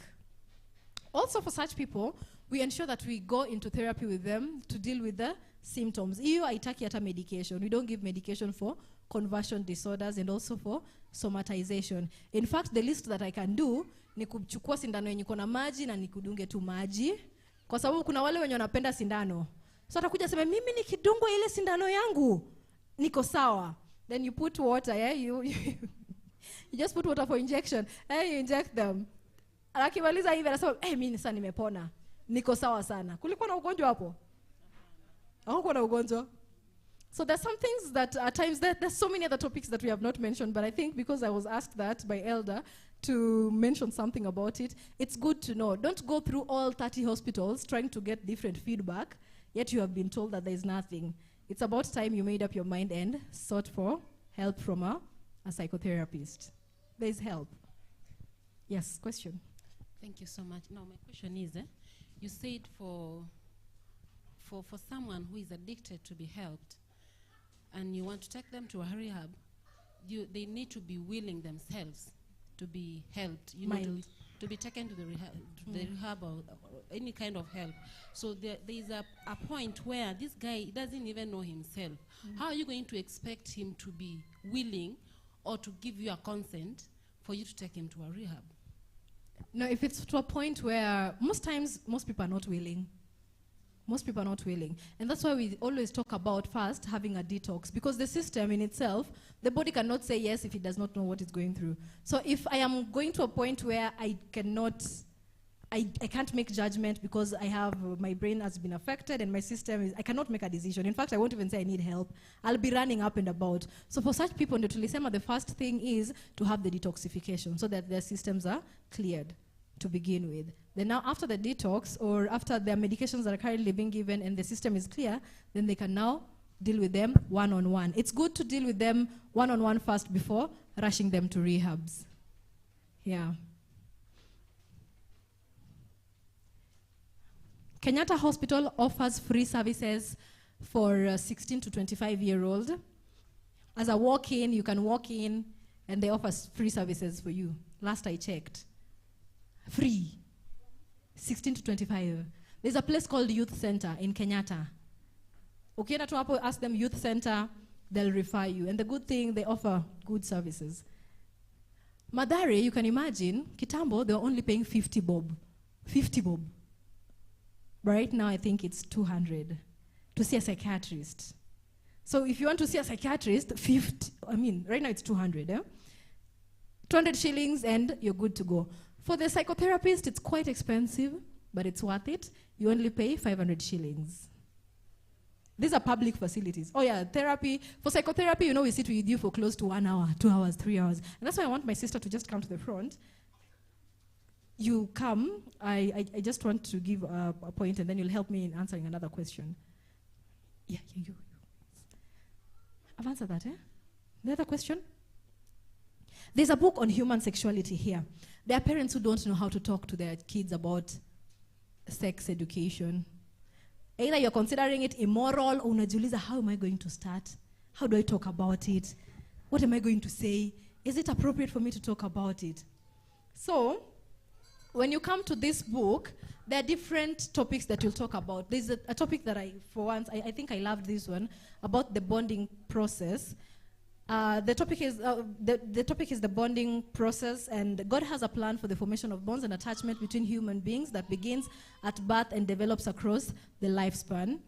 Also for such people, we ensure that we go into therapy with them to deal with the symptoms. Iyo haitaki hata medication. We don't give medication for conversion disorders and also for somatization. In fact, the least that I can do ni kuchukua sindano yenye iko na maji na nikudunge tu maji, kwa sababu kuna wale wenye wanapenda sindano. So atakuja sema mimi nikidungwa ile sindano yangu niko sawa. Then you put water, yeah? You just put water for injection. And you inject them. Akimaliza hivi anasema, mimi sasa nimepona. Niko sawa sana. Kulikuwa na ugonjwa hapo? Hakukuwa na ugonjwa. So there's some things that at times, there's so many other topics that we have not mentioned, but I think because I was asked that by Elder to mention something about it, it's good to know. Don't go through all 30 hospitals trying to get different feedback, yet you have been told that there's nothing. It's about time you made up your mind and sought for help from a psychotherapist. There's help. Yes, question. Thank you so much. Now, my question is, you said for someone who is addicted to be helped, and you want to take them to a rehab, they need to be willing themselves to be helped, to be taken to the rehab or any kind of help. So there is a point where this guy doesn't even know himself. How are you going to expect him to be willing or to give you a consent for you to take him to a rehab? No, if it's to a point where most times most people are not willing. Most people are not willing. And that's why we always talk about first having a detox, because the system in itself, the body cannot say yes if it does not know what it's going through. So if I am going to a point where I can't make judgment because I have, my brain has been affected and my system I cannot make a decision. In fact, I won't even say I need help. I'll be running up and about. So for such people, the first thing is to have the detoxification so that their systems are cleared to begin with. Then now after the detox or after their medications that are currently being given and the system is clear, then they can now deal with them one-on-one. It's good to deal with them one-on-one first before rushing them to rehabs. Yeah. Kenyatta Hospital offers free services for 16 to 25-year-old. As a walk-in, you can walk in and they offer free services for you. Last I checked. Free. 16 to 25. There's a place called Youth Center in Kenyatta. Ukienda tu hapo, ask them Youth Center, they'll refer you. And the good thing, they offer good services. Mathare, you can imagine, Kitambo, they were only paying 50 bob. 50 bob. Right now, I think it's 200 to see a psychiatrist. So if you want to see a psychiatrist, right now it's 200. 200 shillings and you're good to go. For the psychotherapist, it's quite expensive, but it's worth it. You only pay 500 shillings. These are public facilities. Oh yeah, therapy. For psychotherapy, we sit with you for close to 1 hour, 2 hours, 3 hours. And that's why I want my sister to just come to the front. You come, I just want to give a point and then you'll help me in answering another question. Yeah, you. I've answered that, The other question? There's a book on human sexuality here. There are parents who don't know how to talk to their kids about sex education. Either you're considering it immoral or unajiuliza, how am I going to start? How do I talk about it? What am I going to say? Is it appropriate for me to talk about it? So, when you come to this book, there are different topics that you'll talk about. There's a topic that I think I loved this one, about the bonding process. The topic is the bonding process, and God has a plan for the formation of bonds and attachment between human beings that begins at birth and develops across the lifespan.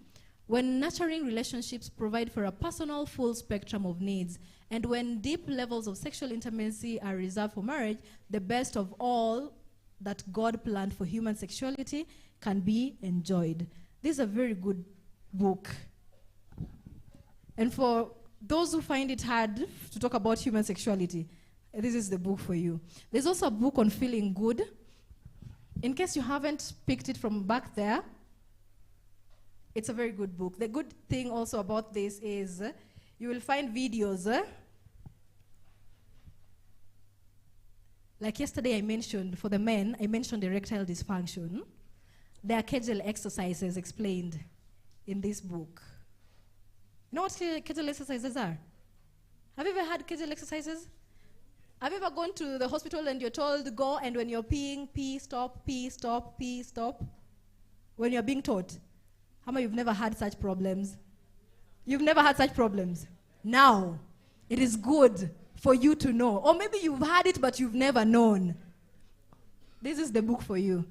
When nurturing relationships provide for a personal full spectrum of needs, and when deep levels of sexual intimacy are reserved for marriage, the best of all that God planned for human sexuality can be enjoyed. This is a very good book. And for those who find it hard to talk about human sexuality, this is the book for you. There's also a book on feeling good. In case you haven't picked it from back there, it's a very good book. The good thing also about this is you will find videos. Like yesterday I mentioned, for the men, I mentioned erectile dysfunction. There are Kegel exercises explained in this book. You know what Kegel exercises are? Have you ever had Kegel exercises? Have you ever gone to the hospital and you're told, go, and when you're peeing, pee, stop, pee, stop, pee, stop? When you're being taught? How many you've never had such problems? You've never had such problems. Now, it is good for you to know. Or maybe you've had it, but you've never known. This is the book for you.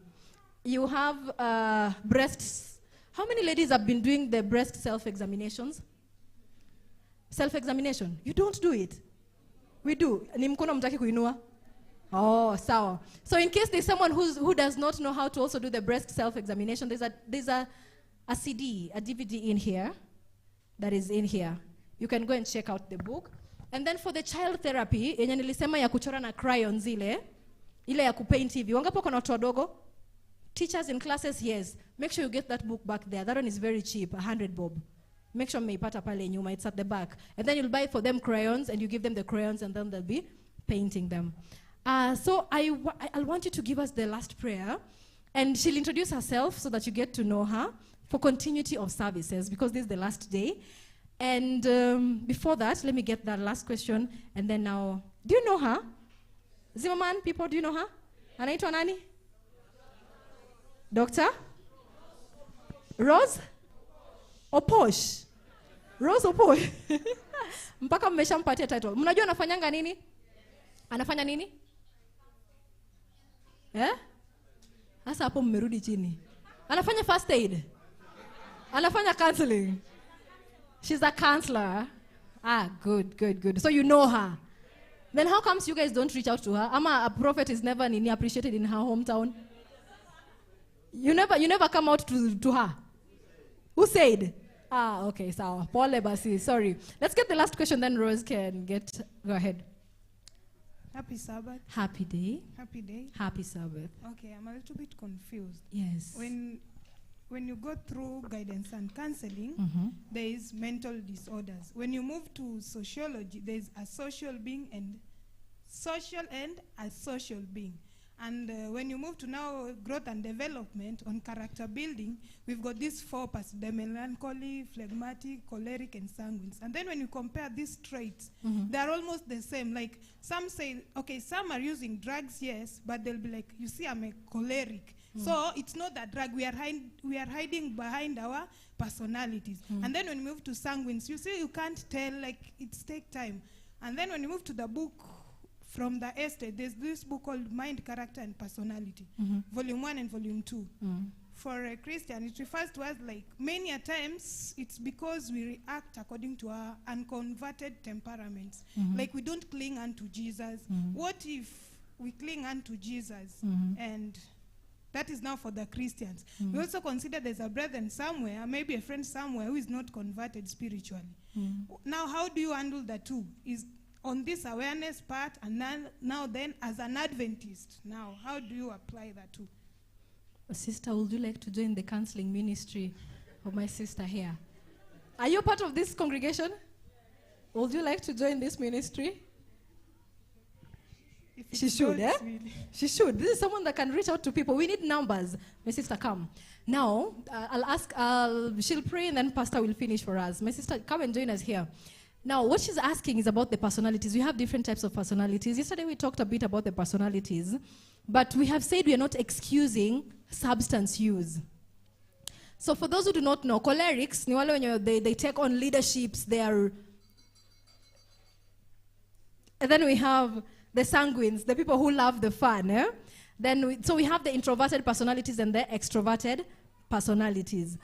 You have breasts. How many ladies have been doing the breast self-examinations? Self-examination. You don't do it. We do. Ni mkono mtaki kuinua? Oh, sawa. So in case there's someone who does not know how to also do the breast self-examination, there's a CD, a DVD in here. that is in here. You can go and check out the book. And then for the child therapy, yenye nilisema ya kuchora na crayons ile ya kupaint hivi. Wangapo kuna watu wadogo? Teachers in classes, yes. Make sure you get that book back there. That one is very cheap, 100 bob. Make sure meipata pale nyuma, it's at the back. And then you'll buy for them crayons and you give them the crayons and then they'll be painting them. So I'll want you to give us the last prayer. And she'll introduce herself so that you get to know her for continuity of services because this is the last day. And before that, let me get that last question. And then now, do you know her? Zimmerman, people, do you know her? Anaitwa nani? Doctor? Rose? Oposh? Rose Oposh? Mpaka mmeshampatia title. Mnajua anafanyanga nini? Anafanya nini? Sasa hapo mmerudi chini. Anafanya first aid. Anafanya counseling. She's a counselor. Good. So you know her. Then how comes you guys don't reach out to her? Ama a prophet is never appreciated in her hometown. You never come out to her. Who said? Okay, so Paul Lebasi, sorry. Let's get the last question, then Rose can go ahead. Happy Sabbath. Happy day. Happy day. Happy Sabbath. Okay, I'm a little bit confused. Yes. When you go through guidance and counseling, there is mental disorders. When you move to sociology, there is a social being and a social being. And when you move to now growth and development on character building, we've got these 4 parts, the melancholy, phlegmatic, choleric, and sanguine. And then when you compare these traits, they're almost the same. Like some say, okay, some are using drugs, yes, but they'll be like, you see, I'm a choleric. So it's not that drug. We are hiding behind our personalities. And then when you move to sanguines, you see, you can't tell, like, it's take time. And then when you move to the book, from the estate, there's this book called Mind, Character, and Personality, Volume 1 and Volume 2. For a Christian, it refers to us like many a times it's because we react according to our unconverted temperaments. Like we don't cling unto Jesus. What if we cling unto Jesus? And that is now for the Christians. We also consider there's a brethren somewhere, maybe a friend somewhere who is not converted spiritually. Now, how do you handle the two? Is on this awareness part, and now then as an Adventist, now how do you apply that too? Sister, would you like to join the counseling ministry of my sister here? Are you part of this congregation? Would you like to join this ministry? She should, eh? She should. This is someone that can reach out to people. We need numbers. My sister, come. Now, she'll pray and then Pastor will finish for us. My sister, come and join us here. Now, what she's asking is about the personalities. We have different types of personalities. Yesterday, we talked a bit about the personalities, but we have said we are not excusing substance use. So for those who do not know, cholerics, they take on leaderships. And then we have the sanguines, the people who love the fun. So we have the introverted personalities and the extroverted personalities.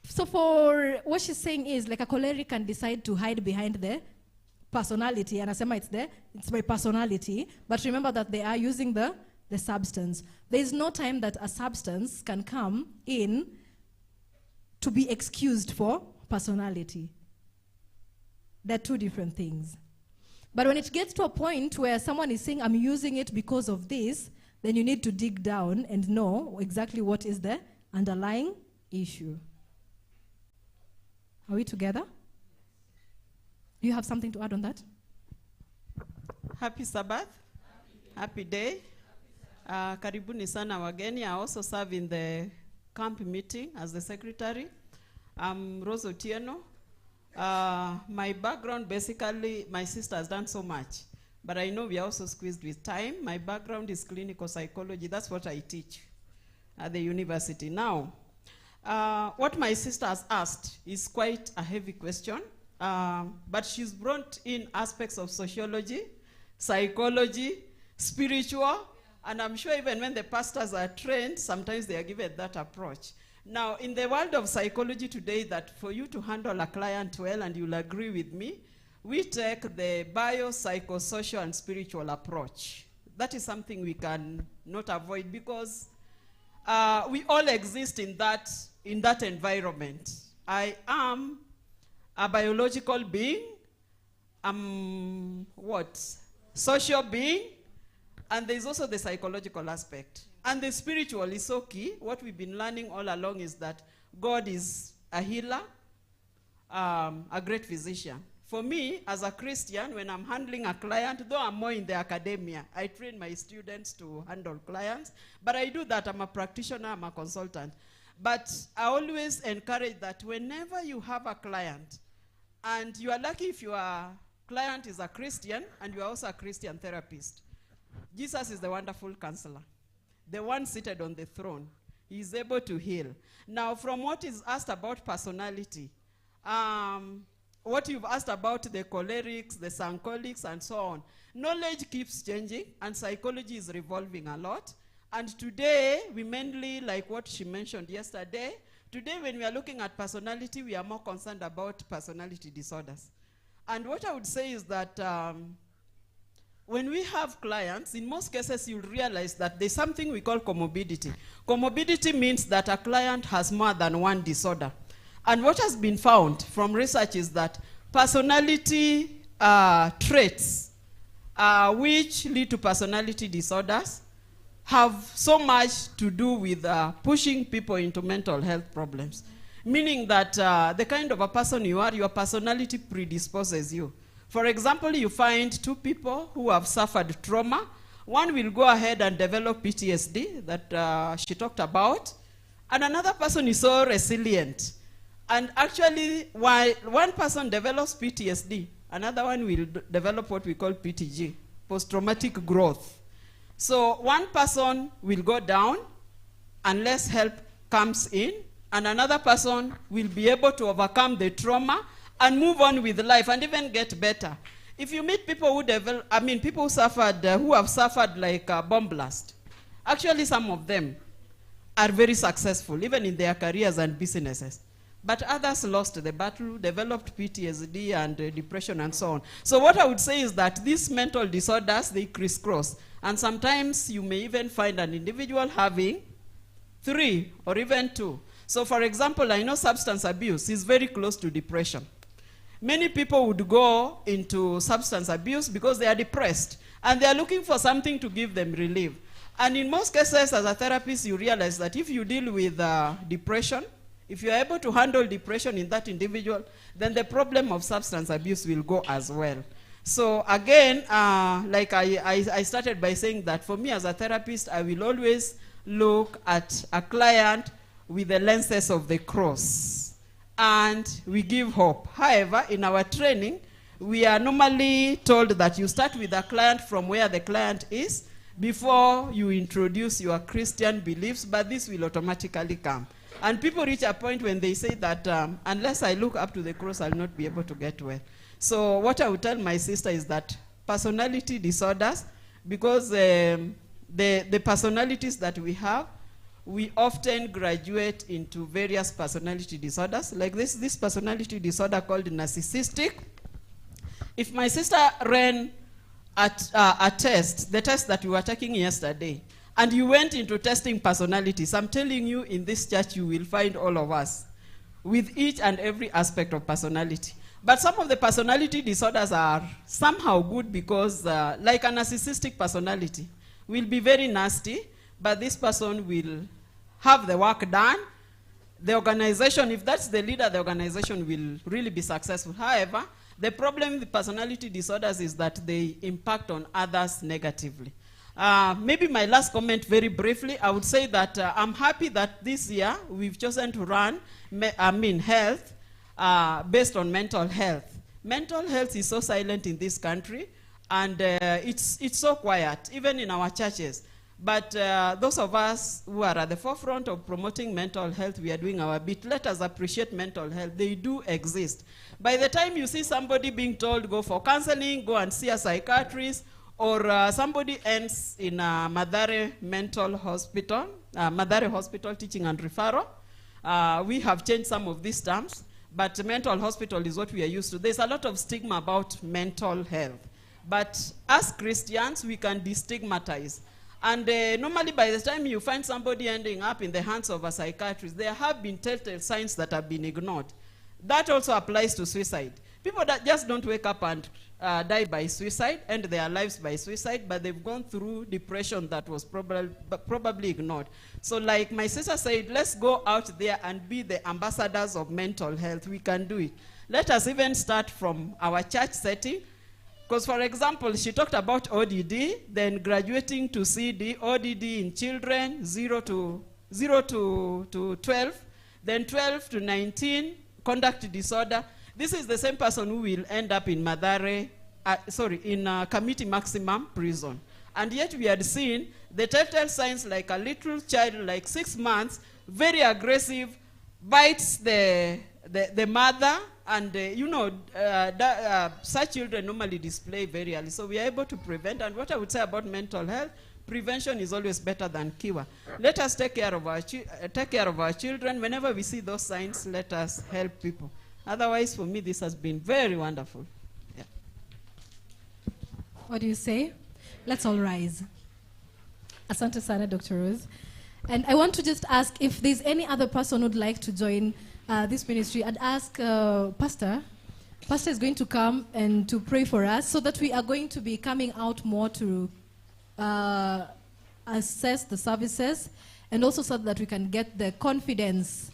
So for what she's saying is, like a choleric can decide to hide behind the personality, and asema it's my personality, but remember that they are using the substance. There is no time that a substance can come in to be excused for personality. They're 2 different things. But when it gets to a point where someone is saying, I'm using it because of this, then you need to dig down and know exactly what is the underlying issue. Are we together? Do you have something to add on that? Happy Sabbath. Happy day. Karibuni sana wageni. I also serve in the camp meeting as the secretary. I'm Rose Otieno. My background, basically, my sister has done so much. But I know we are also squeezed with time. My background is clinical psychology. That's what I teach at the university. Now, what my sister has asked is quite a heavy question, but she's brought in aspects of sociology, psychology, spiritual, and I'm sure even when the pastors are trained, sometimes they are given that approach. Now, in the world of psychology today, that for you to handle a client well, and you'll agree with me, we take the biopsychosocial and spiritual approach. That is something we can not avoid because we all exist in that environment. I am a biological being, social being, and there's also the psychological aspect. And the spiritual is so key. What we've been learning all along is that God is a healer, a great physician. For me, as a Christian, when I'm handling a client, though I'm more in the academia, I train my students to handle clients, but I do that. I'm a practitioner, I'm a consultant. But I always encourage that whenever you have a client, and you are lucky if your client is a Christian, and you are also a Christian therapist, Jesus is the wonderful counselor, the one seated on the throne. He is able to heal. Now, from what is asked about personality, what you've asked about the cholerics, the sancholics, and so on, knowledge keeps changing, and psychology is revolving a lot. And today, we mainly, like what she mentioned yesterday, today when we are looking at personality, we are more concerned about personality disorders. And what I would say is that when we have clients, in most cases, you'll realize that there's something we call comorbidity. Comorbidity means that a client has more than one disorder. And what has been found from research is that personality traits which lead to personality disorders have so much to do with pushing people into mental health problems. Meaning that the kind of a person you are, your personality predisposes you. For example, you find two people who have suffered trauma. One will go ahead and develop PTSD that she talked about, and another person is so resilient. And actually, while one person develops PTSD, another one will develop what we call PTG, post-traumatic growth. So one person will go down unless help comes in, and another person will be able to overcome the trauma and move on with life and even get better. If you meet people who people who have suffered like a bomb blast, actually some of them are very successful, even in their careers and businesses. But others lost the battle, developed PTSD and depression and so on. So what I would say is that these mental disorders, they crisscross. And sometimes you may even find an individual having 3 or even 2. So for example, I know substance abuse is very close to depression. Many people would go into substance abuse because they are depressed and they are looking for something to give them relief. And in most cases, as a therapist, you realize that if you deal with depression, if you are able to handle depression in that individual, then the problem of substance abuse will go as well. So again, like I started by saying that for me as a therapist, I will always look at a client with the lenses of the cross. And we give hope. However, in our training, we are normally told that you start with a client from where the client is before you introduce your Christian beliefs, but this will automatically come. And people reach a point when they say that unless I look up to the cross, I'll not be able to get well. So what I would tell my sister is that personality disorders, because the personalities that we have, we often graduate into various personality disorders. Like this personality disorder called narcissistic. If my sister ran a test, the test that we were taking yesterday, and you went into testing personalities, I'm telling you, in this church you will find all of us with each and every aspect of personality. But some of the personality disorders are somehow good because, like a narcissistic personality, will be very nasty, but this person will have the work done. The organization, if that's the leader, the organization will really be successful. However, the problem with personality disorders is that they impact on others negatively. Maybe my last comment very briefly, I would say that I'm happy that this year we've chosen to run health based on mental health. Mental health is so silent in this country, and it's so quiet, even in our churches. But those of us who are at the forefront of promoting mental health, we are doing our bit. Let us appreciate mental health. They do exist. By the time you see somebody being told, go for counseling, go and see a psychiatrist, or somebody ends in a Mathare Mental Hospital, Mathare Hospital Teaching and Referral. We have changed some of these terms, but mental hospital is what we are used to. There's a lot of stigma about mental health. But as Christians, we can destigmatize. And normally by the time you find somebody ending up in the hands of a psychiatrist, there have been telltale signs that have been ignored. That also applies to suicide. People that just don't wake up and die by suicide, end their lives by suicide, but they've gone through depression that was probably ignored. So like my sister said, let's go out there and be the ambassadors of mental health. We can do it. Let us even start from our church setting. Because, for example, she talked about ODD, then graduating to CD, ODD in children, 0 to 12, then 12 to 19, conduct disorder. This is the same person who will end up in Mathare, in Kamiti Maximum Prison. And yet we had seen the telltale signs like a little child, like 6 months, very aggressive, bites the mother, and such children normally display very early. So we are able to prevent. And what I would say about mental health, prevention is always better than cure. Let us take care of our children. Whenever we see those signs, let us help people. Otherwise, for me, this has been very wonderful. Yeah. What do you say? Let's all rise. Asante sana, Dr. Rose. And I want to just ask if there's any other person who'd like to join this ministry. I'd ask Pastor. Pastor is going to come and to pray for us so that we are going to be coming out more to assess the services, and also so that we can get the confidence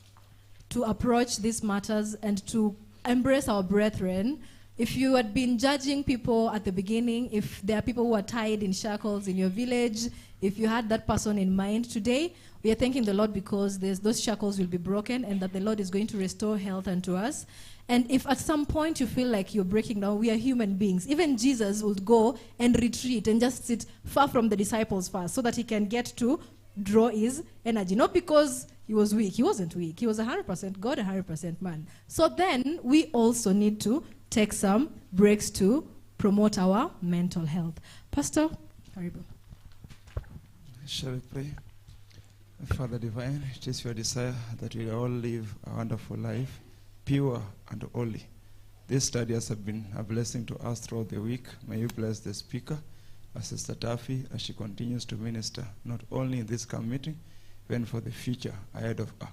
to approach these matters and to embrace our brethren. If you had been judging people at the beginning, if there are people who are tied in shackles in your village, if you had that person in mind today, we are thanking the Lord because those shackles will be broken and that the Lord is going to restore health unto us. And if at some point you feel like you're breaking down, we are human beings. Even Jesus would go and retreat and just sit far from the disciples first so that he can get to draw his energy. Not because he was weak. He wasn't weak. He was 100% God, 100% man. So then we also need to take some breaks to promote our mental health. Pastor, karibu. Shall we pray? Father Divine, it is your desire that we all live a wonderful life, pure and holy. This study has been a blessing to us throughout the week. May you bless the speaker, Sister Taffy, as she continues to minister, not only in this camp meeting, even for the future ahead of her.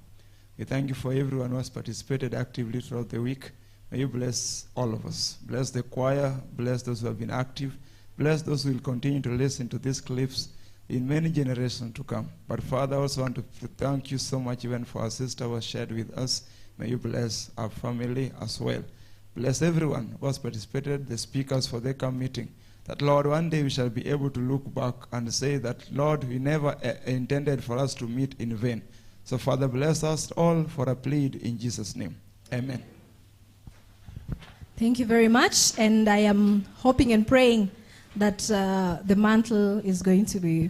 We thank you for everyone who has participated actively throughout the week. May you bless all of us. Bless the choir, bless those who have been active, bless those who will continue to listen to these clips in many generations to come. But Father, I also want to thank you so much even for our sister who has shared with us. May you bless our family as well. Bless everyone who has participated, the speakers for the camp meeting. That, Lord, one day we shall be able to look back and say that, Lord, we never intended for us to meet in vain. So, Father, bless us all for a plea in Jesus' name. Amen. Thank you very much. And I am hoping and praying that the mantle is going to be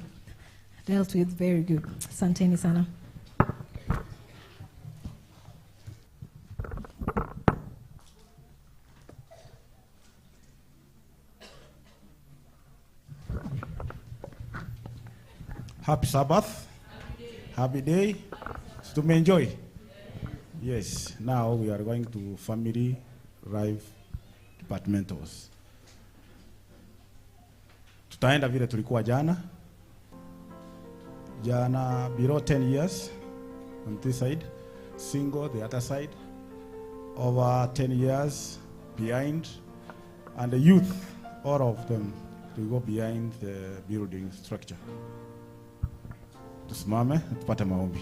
dealt with very good. Asanteni sana. Happy Sabbath. Happy day. To enjoy. Yes. Now we are going to family life departmentals. Tutaenda vile tulikuwa jana. Jana below 10 years on this side, single the other side, over 10 years behind, and the youth, all of them, to go behind the building structure. Tusimame tupate maombi.